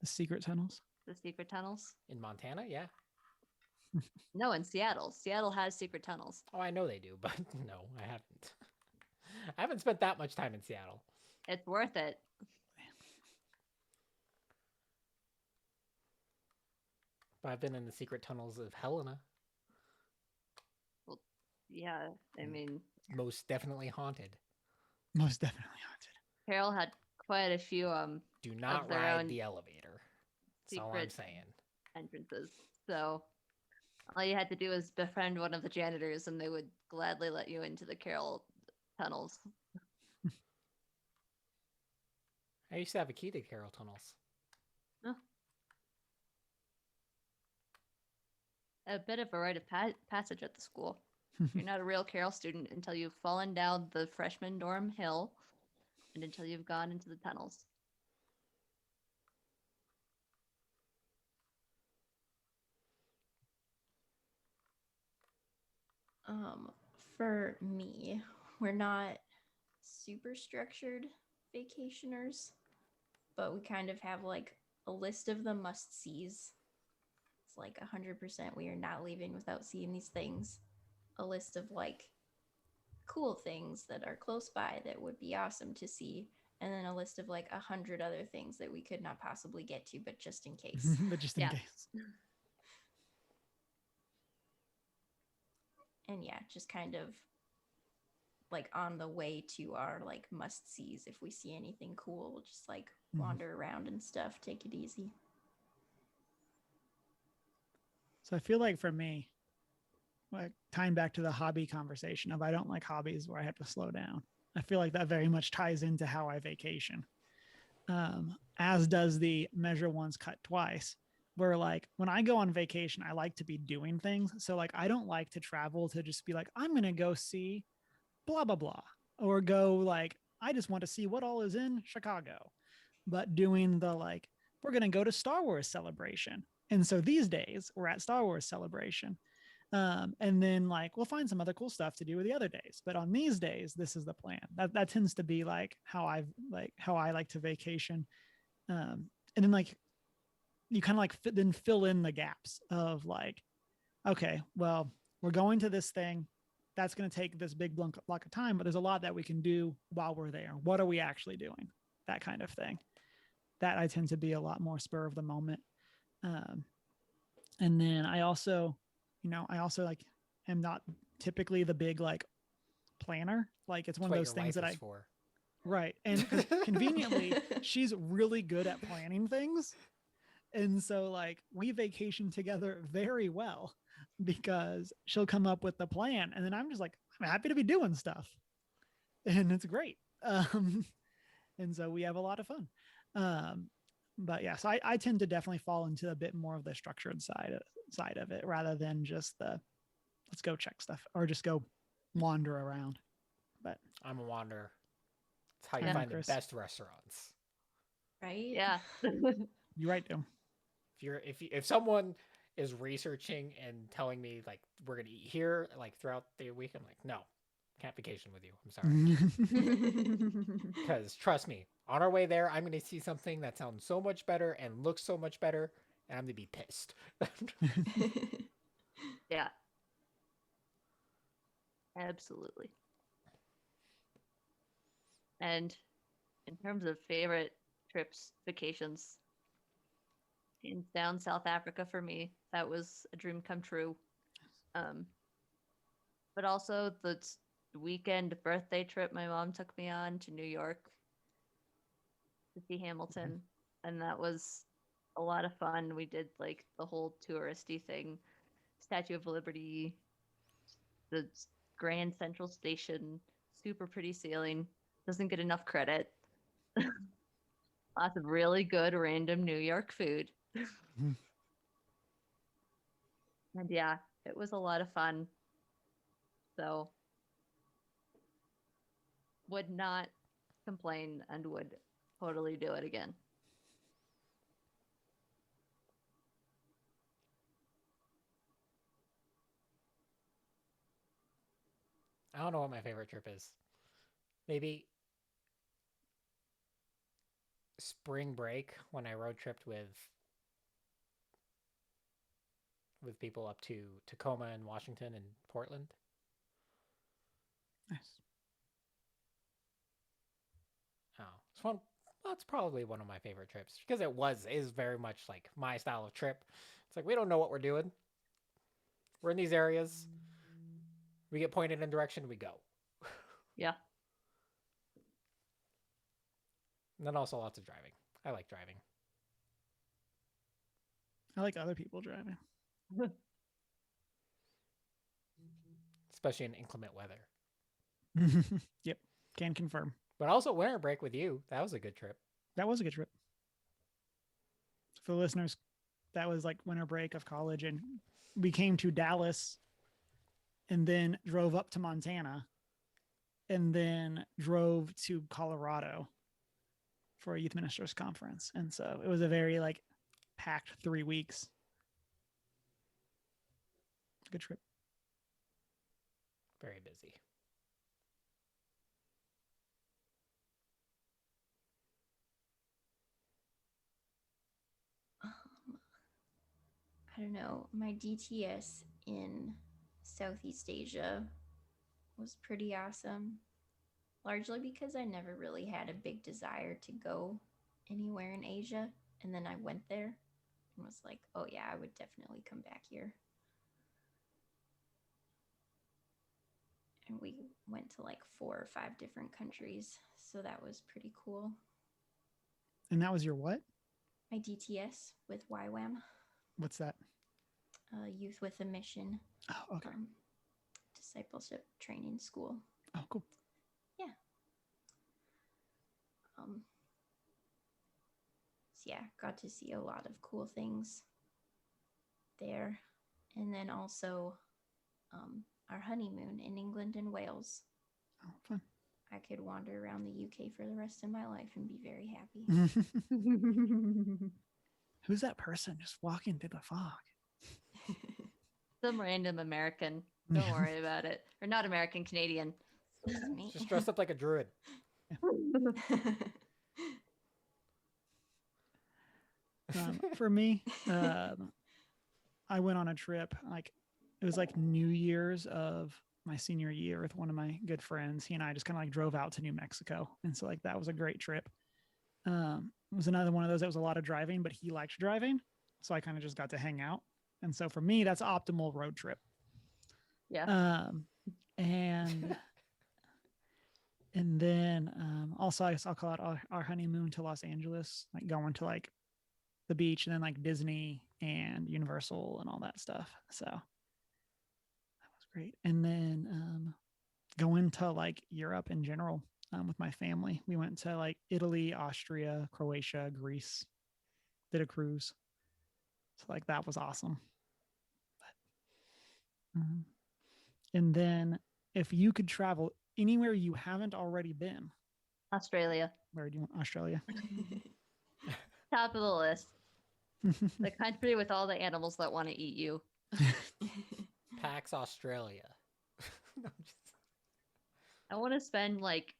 The secret tunnels? The secret tunnels? In Montana, yeah. No, in Seattle. Seattle has secret tunnels. Oh, I know they do, but no, I haven't. I haven't spent that much time in Seattle. It's worth it. I've been in the secret tunnels of Helena. Well, yeah, I mean, Most definitely haunted. Most definitely haunted. Carol had quite a few Do not their ride own the elevator. That's all I'm secret saying. entrances. So all you had to do was befriend one of the janitors, and they would gladly let you into the Carol tunnels. I used to have a key to Carol tunnels. Oh. A bit of a rite of passage at the school. You're not a real Carol student until you've fallen down the freshman dorm hill and until you've gone into the tunnels. For me, we're not super structured vacationers, but we kind of have like a list of the must-sees. It's like 100% we are not leaving without seeing these things. A list of like cool things that are close by that would be awesome to see, and then a list of like 100 other things that we could not possibly get to, but just in case. But just in case. And yeah, just kind of like on the way to our like must sees. If we see anything cool, we'll just like wander around and stuff, take it easy. So I feel like for me, like tying back to the hobby conversation of I don't like hobbies where I have to slow down. I feel like that very much ties into how I vacation. As does the measure once, cut twice. Where like when I go on vacation, I like to be doing things. So like I don't like to travel to just be like, I'm gonna go see blah blah blah. Or go like, I just want to see what all is in Chicago. But doing the like, we're gonna go to Star Wars Celebration. And so these days we're at Star Wars Celebration. And then like we'll find some other cool stuff to do with the other days. But on these days, this is the plan. That tends to be like how I like to vacation. And then like you kind of like then fill in the gaps of like, okay, well, we're going to this thing. That's going to take this big block of time, but there's a lot that we can do while we're there. What are we actually doing? That kind of thing. That I tend to be a lot more spur of the moment. And then I also like am not typically the big like planner. Like it's one of those things that for. Right. And conveniently, she's really good at planning things. And so like we vacation together very well because she'll come up with the plan and then I'm just like, I'm happy to be doing stuff. And it's great. And so we have a lot of fun. But yeah, so I tend to definitely fall into a bit more of the structured side of it rather than just the let's go check stuff or just go wander around. But I'm a wanderer. It's how you Yeah. find Chris. the best restaurants. Right? Yeah. you're right, Dom. If someone is researching and telling me like we're gonna eat here like throughout the week, I'm like, no, can't vacation with you. I'm sorry. Because trust me, on our way there, I'm gonna see something that sounds so much better and looks so much better, and I'm gonna be pissed. Yeah. Absolutely. And in terms of favorite trips, vacations, hands down South Africa for me. That was a dream come true. But also the weekend birthday trip my mom took me on to New York to see Hamilton. And that was a lot of fun. We did like the whole touristy thing, Statue of Liberty, the Grand Central Station, super pretty ceiling. Doesn't get enough credit. Lots of really good random New York food. And yeah, it was a lot of fun. So would not complain and would totally do it again. I don't know what my favorite trip is. Maybe spring break when I road tripped with people up to Tacoma and Washington and Portland. Nice. Oh, it's one That's probably one of my favorite trips because is very much like my style of trip. It's like we don't know what we're doing. We're in these areas. We get pointed in direction, we go. Yeah. And then also lots of driving. I like driving. I like other people driving. Especially in inclement weather. Yep, can confirm. But also winter break with you. That was a good trip. That was a good trip. For the listeners, that was like winter break of college, and we came to Dallas and then drove up to Montana and then drove to Colorado for a youth ministers conference. And so it was a very like packed 3 weeks. Good trip. Very busy. I don't know. My DTS in Southeast Asia was pretty awesome, largely because I never really had a big desire to go anywhere in Asia. And then I went there and was like, oh, yeah, I would definitely come back here. And we went to like 4 or 5 different countries. So that was pretty cool. And that was your what? My DTS with YWAM. What's that? Youth with a Mission. Oh, okay. Discipleship training school. Oh, cool. Yeah. So yeah, got to see a lot of cool things there. And then also our honeymoon in England and Wales. Oh, fun. I could wander around the UK for the rest of my life and be very happy. Who's that person just walking through the fog? Some random American. Don't worry about it. Or not American, Canadian. Just dressed up like a druid. For me, I went on a trip. Like it was like New Year's of my senior year with one of my good friends. He and I just kind of like drove out to New Mexico, and so like that was a great trip. It was another one of those that was a lot of driving, but he liked driving, so I kind of just got to hang out. And so for me, that's optimal road trip. Yeah. And then also I guess I'll call it our honeymoon to Los Angeles, like going to like the beach and then like Disney and Universal and all that stuff. So that was great. And then going to like Europe in general with my family. We went to like Italy, Austria, Croatia, Greece, did a cruise. So like that was awesome. And then if you could travel anywhere you haven't already been, Australia. where do you want? Australia? Top of the list. The country with all the animals that want to eat you. PAX Australia. No, I want to spend like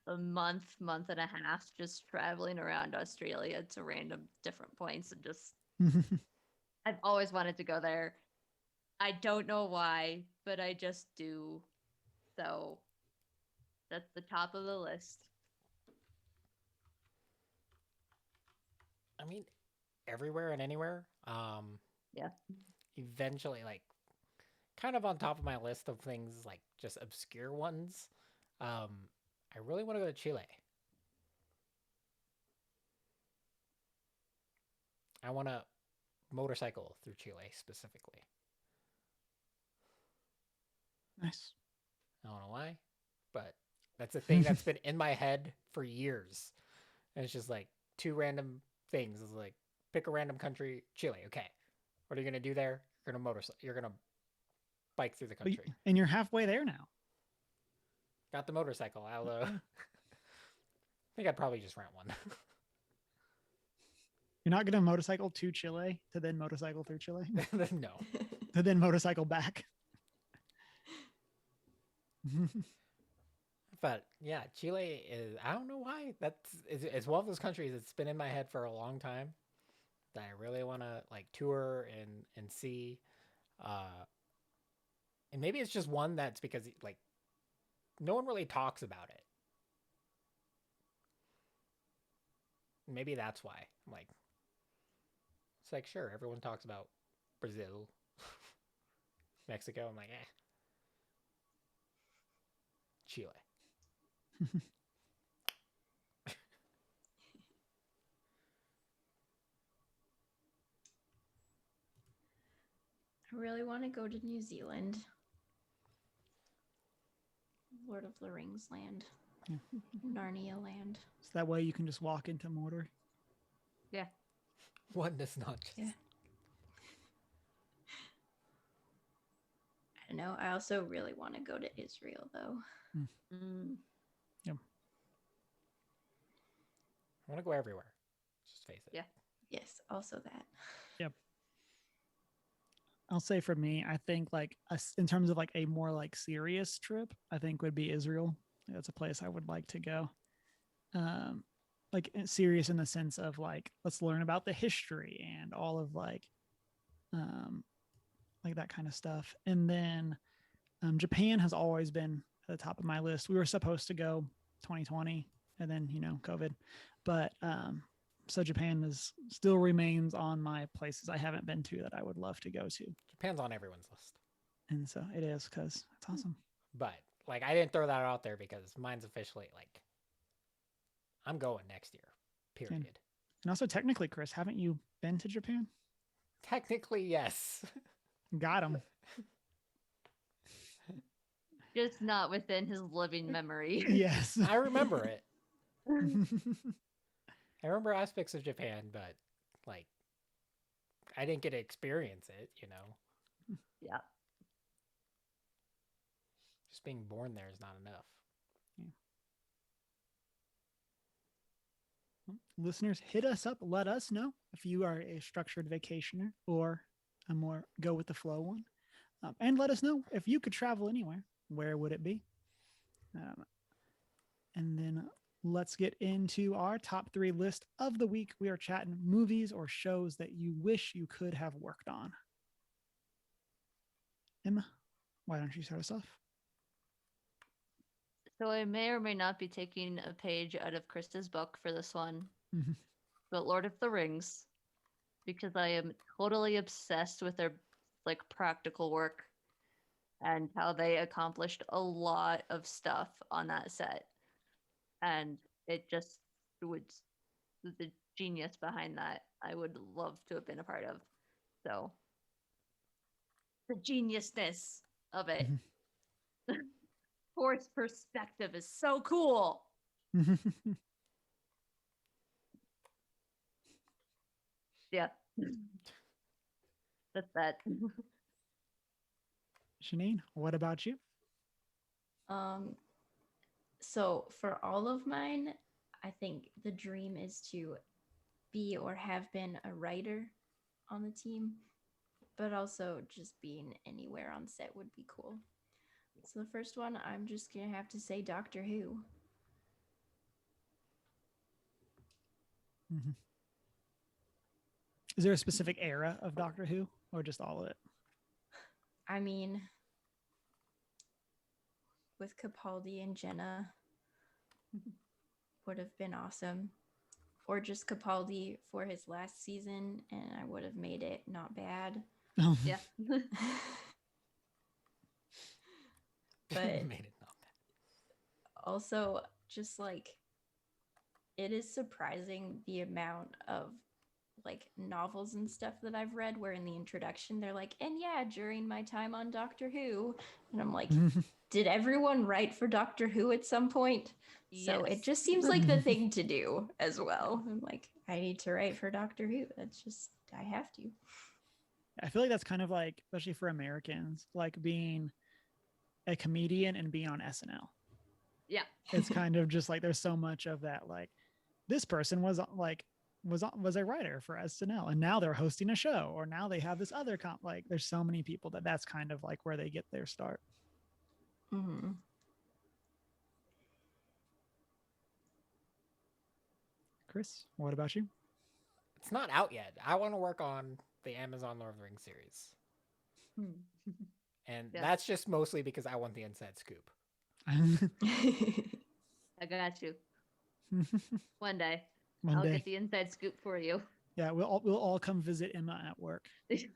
a month and a half just traveling around Australia to random different points and just I've always wanted to go there. I don't know why, but I just do. So that's the top of the list. I mean, everywhere and anywhere. Yeah. Eventually, like, kind of on top of my list of things, like just obscure ones. I really want to go to Chile. I want to motorcycle through Chile specifically. Nice. I don't know why, but that's a thing that's been in my head for years. And it's just like 2 random things. It's like pick a random country, Chile. Okay, what are you gonna do there? You're gonna motorcycle. You're gonna bike through the country. And you're halfway there now. Got the motorcycle. I think I'd probably just rent one. You're not going to motorcycle to Chile to then motorcycle through Chile? No. To then motorcycle back? But yeah, Chile is, I don't know why. It's one of those countries that's been in my head for a long time that I really want to like tour and see. And maybe it's just one that's because like no one really talks about it. maybe that's why. I'm like, it's like, sure, everyone talks about Brazil, Mexico. I'm like, Chile. I really want to go to New Zealand. Lord of the Rings land. Yeah. Narnia land. So that way you can just walk into Mordor. Yeah. One does not just. Yeah. I don't know. I also really want to go to Israel, though. Mm. Yep. I want to go everywhere. Just face it. Yeah. Yes, also that. Yep. I'll say for me, I think like in terms of like a more like serious trip, I think would be Israel. That's a place I would like to go. Like serious in the sense of like, let's learn about the history and all of like that kind of stuff. And then Japan has always been at the top of my list. We were supposed to go 2020 and then, COVID, but so Japan still remains on my places I haven't been to that I would love to go to. Japan's on everyone's list. And so it is because it's awesome. But like, I didn't throw that out there because mine's officially like, I'm going next year, period. And also technically, Chris, haven't you been to Japan? Technically, yes. Got him. Just not within his living memory. Yes. I remember it. I remember aspects of Japan, but like, I didn't get to experience it, Yeah. Just being born there is not enough. Listeners, hit us up. Let us know if you are a structured vacationer or a more go with the flow one. And let us know if you could travel anywhere. Where would it be? And then let's get into our top 3 list of the week. We are chatting movies or shows that you wish you could have worked on. Emma, why don't you start us off? So I may or may not be taking a page out of Krista's book for this one, but Lord of the Rings, because I am totally obsessed with their like practical work and how they accomplished a lot of stuff on that set, and it just would the genius behind that I would love to have been a part of. So the geniusness of it. Force perspective is so cool. Yeah. That's that. Shanine, what about you? So for all of mine, I think the dream is to be or have been a writer on the team, but also just being anywhere on set would be cool. So the first one, I'm just gonna have to say Doctor Who. Is there a specific era of Doctor Who or just all of it? I mean, with Capaldi and Jenna would have been awesome. Or just Capaldi for his last season, and I would have made it not bad. Yeah. But made it not bad. Also, just like, it is surprising the amount of like novels and stuff that I've read where in the introduction they're like, and yeah, during my time on Doctor Who, and I'm like, did everyone write for Doctor Who at some point? So it just seems like the thing to do as well. I'm like, I need to write for Doctor Who. That's just, I have to. I feel like that's kind of like, especially for Americans, like being a comedian and being on SNL. Yeah. It's kind of just like there's so much of that. Like this person was a writer for SNL and now they're hosting a show, or now they have this other like there's so many people that's kind of like where they get their start. Mm-hmm. Chris, what about you? It's not out yet. I want to work on the Amazon Lord of the Rings series. And that's just mostly because I want the inside scoop. I got you. One day. one I'll day. get the inside scoop for you. Yeah, we'll all come visit Emma at work,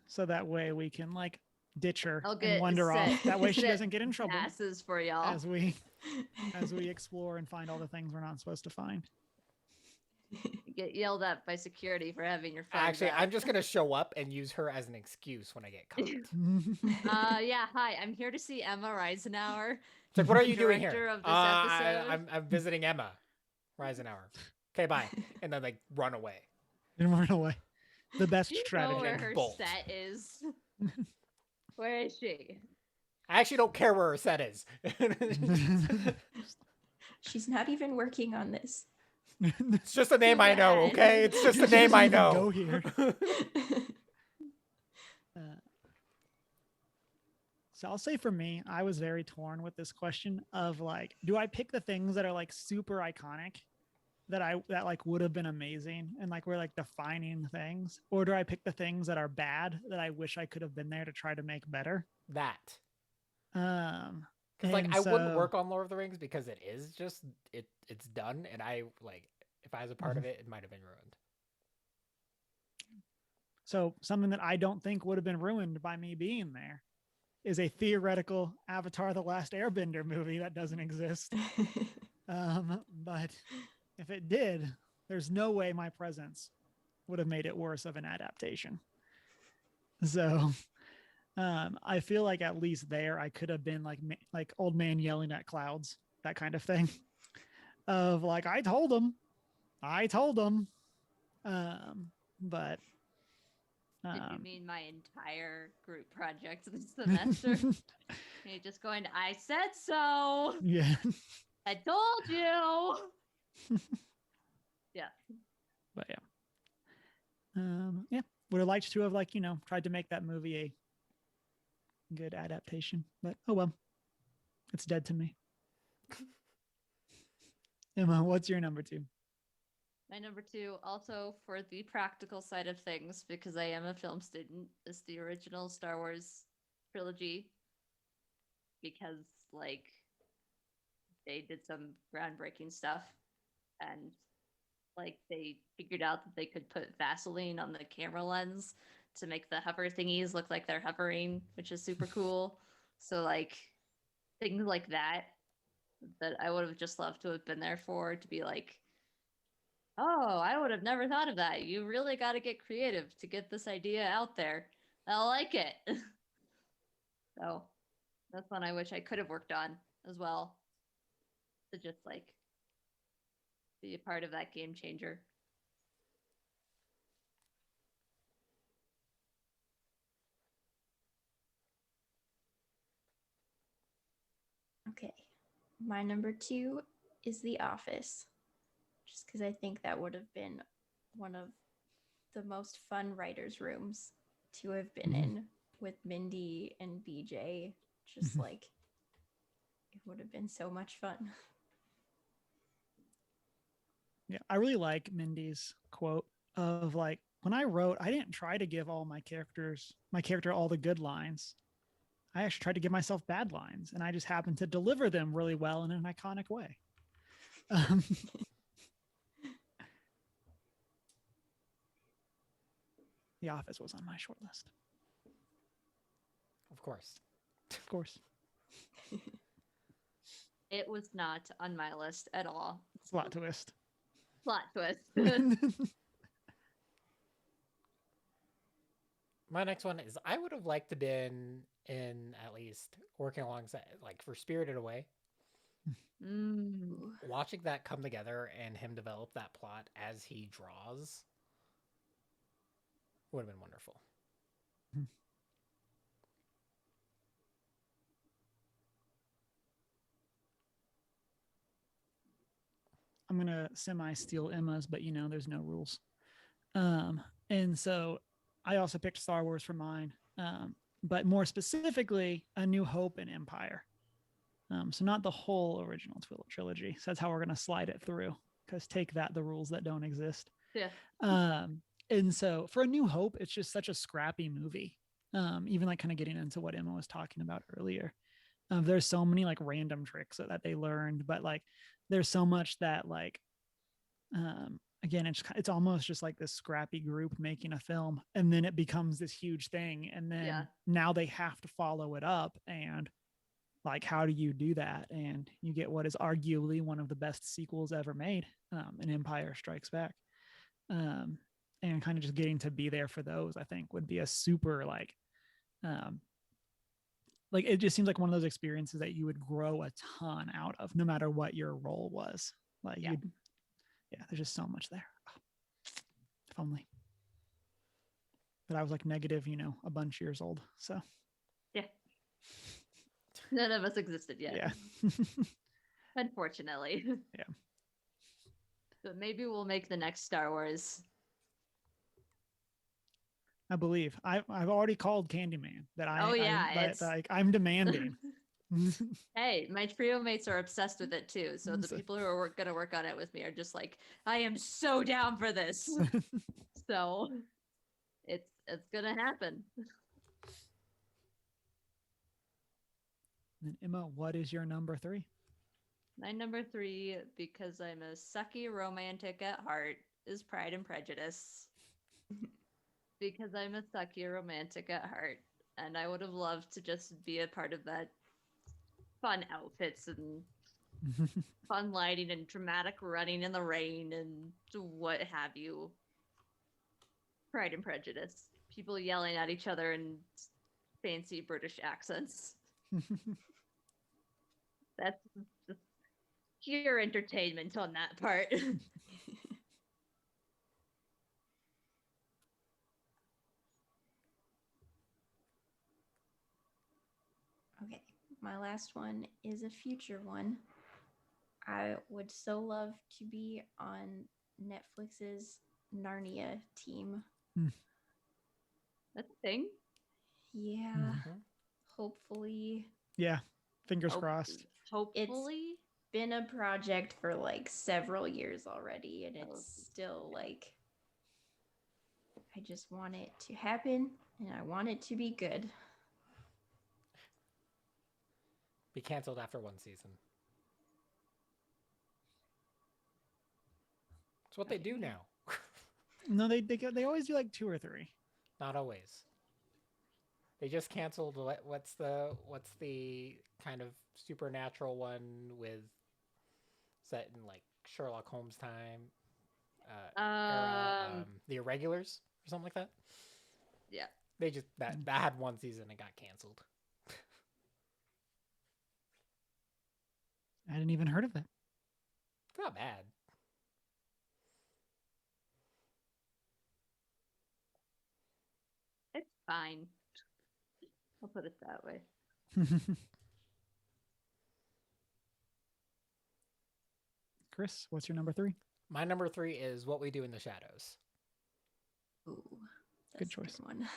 so that way we can like ditch her I'll and get wander off. That way she set doesn't get in trouble passes for y'all. as we explore and find all the things we're not supposed to find. Get yelled at by security for having your phone. Actually, I'm just gonna show up and use her as an excuse when I get caught. Yeah, hi. I'm here to see Emma Reisenauer. It's like, what are you doing Director here? of this episode. I'm visiting Emma Reisenauer. Okay, bye. And then like run away. And run away. The best Do you strategy. know where And her bolt. set is? Where is she? I actually don't care where her set is. She's not even working on this. It's just a name Too I know, bad. okay? It's just a She name doesn't I even know. go here. So I'll say for me, I was very torn with this question of like, do I pick the things that are like super iconic that like would have been amazing and like we're like defining things, or do I pick the things that are bad that I wish I could have been there to try to make better? That. Um, Because like and I wouldn't so- work on Lord of the Rings because it is just it's done, and I like if I was a part of it, it might have been ruined. So something that I don't think would have been ruined by me being there is a theoretical Avatar: The Last Airbender movie that doesn't exist. But if it did, there's no way my presence would have made it worse of an adaptation. So I feel like at least there I could have been like old man yelling at clouds, that kind of thing. Of like, I told him. But Did you mean my entire group project this semester? You're just going to, I said so. yeah. I told you. Yeah. But yeah, would have liked to have like, tried to make that movie a good adaptation, but oh well, it's dead to me. Emma, what's your number 2? My number 2, also for the practical side of things, because I am a film student, is the original Star Wars trilogy. Because, like, they did some groundbreaking stuff, and, like, they figured out that they could put Vaseline on the camera lens to make the hover thingies look like they're hovering, which is super cool. So, like, things like that I would have just loved to have been there for, to be like, oh, I would have never thought of that. You really got to get creative to get this idea out there. I like it. So that's one I wish I could have worked on as well. To just like be a part of that game changer. Okay. My number 2 is The Office. Just because I think that would have been one of the most fun writers' rooms to have been in with Mindy and BJ. Just like, it would have been so much fun. Yeah, I really like Mindy's quote of like, when I wrote, I didn't try to give all my character all the good lines. I actually tried to give myself bad lines, and I just happened to deliver them really well in an iconic way. The Office was on my short list. Of course. Of course. It was not on my list at all. Plot twist. Plot twist. My next one is I would have liked to been in at least working alongside like for Spirited Away. Watching that come together and him develop that plot as he draws would have been wonderful. I'm gonna semi-steal Emma's, but there's no rules. And so I also picked Star Wars for mine, but more specifically, A New Hope and Empire. So not the whole original trilogy. So that's how we're gonna slide it through. Because take that, the rules that don't exist. Yeah. And so for A New Hope, it's just such a scrappy movie. Even like kind of getting into what Emma was talking about earlier. There's so many like random tricks that they learned, but like there's so much that like again, it's almost just like this scrappy group making a film, and then it becomes this huge thing, and then now they have to follow it up, and like, how do you do that? And you get what is arguably one of the best sequels ever made, in Empire Strikes Back. And kind of just getting to be there for those, I think, would be a super um, like it just seems like one of those experiences that you would grow a ton out of, no matter what your role was. Like there's just so much there. If only. But I was like negative, a bunch years old. So none of us existed yet. Yeah. Unfortunately. Yeah. But maybe we'll make the next Star Wars. I believe I've already called Candyman that I'm demanding. Hey, my trio mates are obsessed with it too. So the people who are going to work on it with me are just like, I am so down for this. So it's going to happen. And Emma, what is your number 3? My number 3, because I'm a sucky romantic at heart, is Pride and Prejudice. Because I'm a sucky romantic at heart, and I would have loved to just be a part of that fun outfits and fun lighting and dramatic running in the rain and what have you. Pride and Prejudice. People yelling at each other in fancy British accents. That's just pure entertainment on that part. Okay, my last one is a future one. I would so love to be on Netflix's Narnia team. That's a thing? Yeah. Mm-hmm. Hopefully. Yeah. Fingers crossed. Hopefully. It's been a project for like several years already, and it's still like, I just want it to happen, and I want it to be good. Be canceled after 1 season. It's what they do now. No, they always do like 2 or 3. Not always. They just canceled what's the kind of supernatural one with set in like Sherlock Holmes time era, The Irregulars or something like that. Yeah. They just that had 1 season and got canceled. I hadn't even heard of that. It's not bad. It's fine. I'll put it that way. Chris, what's your number 3? My number 3 is What We Do in the Shadows. Ooh, good choice. One.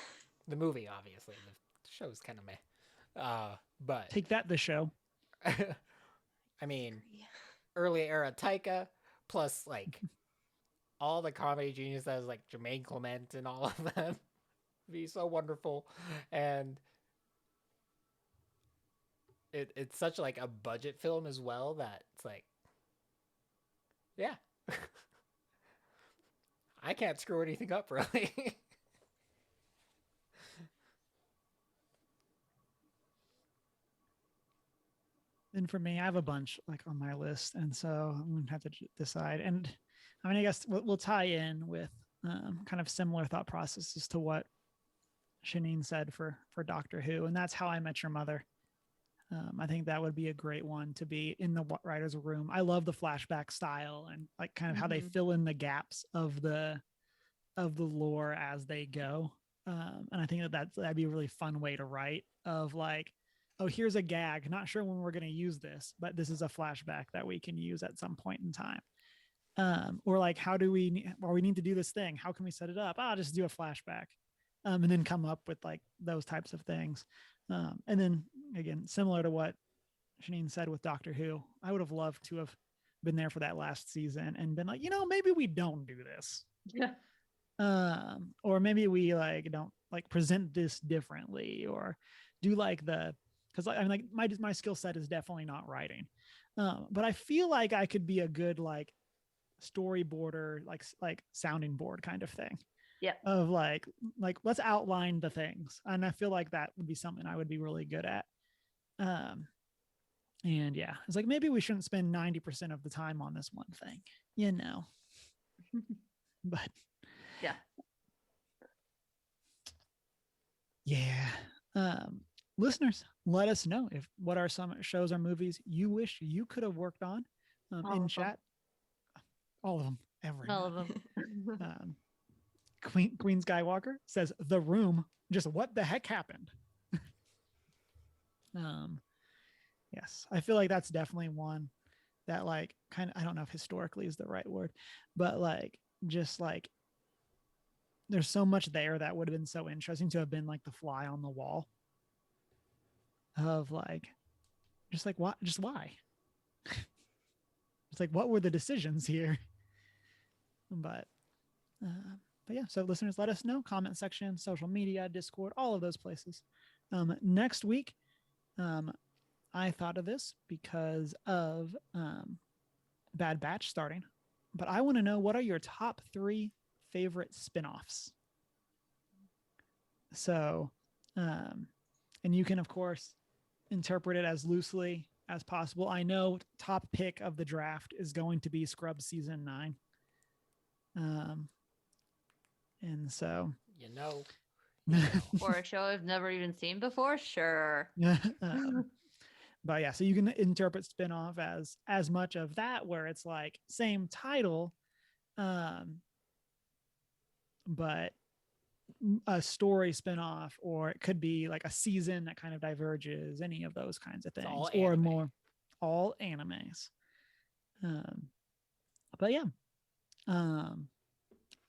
The movie, obviously. The show's kind of meh. But Take that, the show. I mean, early era Taika, plus like all the comedy genius that was like Jermaine Clement and all of them. Be so wonderful. And it's such like a budget film as well that it's like, yeah. I can't screw anything up, really. And for me, I have a bunch like on my list, and so I'm gonna have to decide. And I mean, I guess we'll tie in with kind of similar thought processes to what Shanine said for Doctor Who, and that's How I Met Your Mother. I think that would be a great one to be in the writer's room. I love the flashback style and like kind of how they fill in the gaps of the lore as they go. And I think that'd be a really fun way to write, of like, oh, here's a gag. Not sure when we're going to use this, but this is a flashback that we can use at some point in time. Or like, we need to do this thing. How can we set it up? I'll just do a flashback. And then come up with like those types of things. And then again, similar to what Shanine said with Doctor Who, I would have loved to have been there for that last season and been like, maybe we don't do this. Yeah. Or maybe we like don't like present this differently, or do like because I mean, like my skill set is definitely not writing, but I feel like I could be a good like storyboarder, like sounding board kind of thing. Yeah. Of like let's outline the things, and I feel like that would be something I would be really good at. And yeah, it's like maybe we shouldn't spend 90% of the time on this one thing, you know. But Yeah. Yeah. Listeners, let us know what are some shows or movies you wish you could have worked on in chat. All of them, every All of them. Queen Skywalker says The Room. Just what the heck happened? Yes, I feel like that's definitely one that like kind of, I don't know if historically is the right word, but like just like there's so much there that would have been so interesting to have been like the fly on the wall of like just like what, just why? It's like what were the decisions here? But yeah, so listeners, let us know. Comment section, social media, Discord, all of those places. Next week, I thought of this because of Bad Batch starting, but I want to know, what are your top 3 favorite spinoffs? So, and you can of course interpret it as loosely as possible. I know top pick of the draft is going to be Scrubs season 9. And so, You know. Or a show I've never even seen before. Sure. But yeah, so you can interpret spinoff as much of that, where it's like same title, but a story spinoff, or it could be like a season that kind of diverges, any of those kinds of things, or more all animes. But yeah,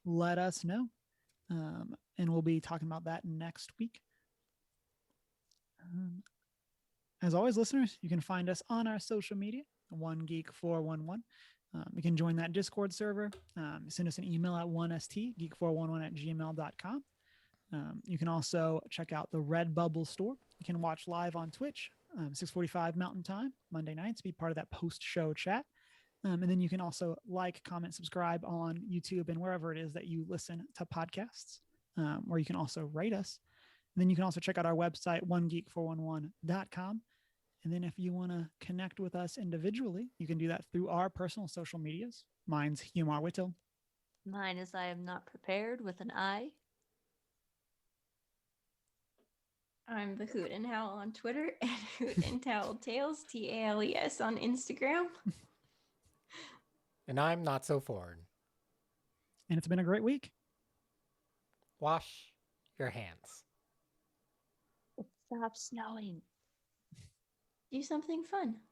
let us know, and we'll be talking about that next week. As always, listeners, you can find us on our social media, OneGeek411. You can join that Discord server. Send us an email at 1stgeek411@gmail.com. You can also check out the Redbubble store. You can watch live on Twitch, 6:45 Mountain Time, Monday nights, be part of that post-show chat. And then you can also like, comment, subscribe on YouTube and wherever it is that you listen to podcasts, or you can also rate us. And then you can also check out our website, onegeek411.com. And then if you want to connect with us individually, you can do that through our personal social medias. Mine's Humar Whittle. Mine is I am not prepared with an I. I'm the Hoot and Howl on Twitter and Hoot and Howl Tales, TALES on Instagram. And I'm not so foreign. And it's been a great week. Wash your hands. Stop snowing. Do something fun.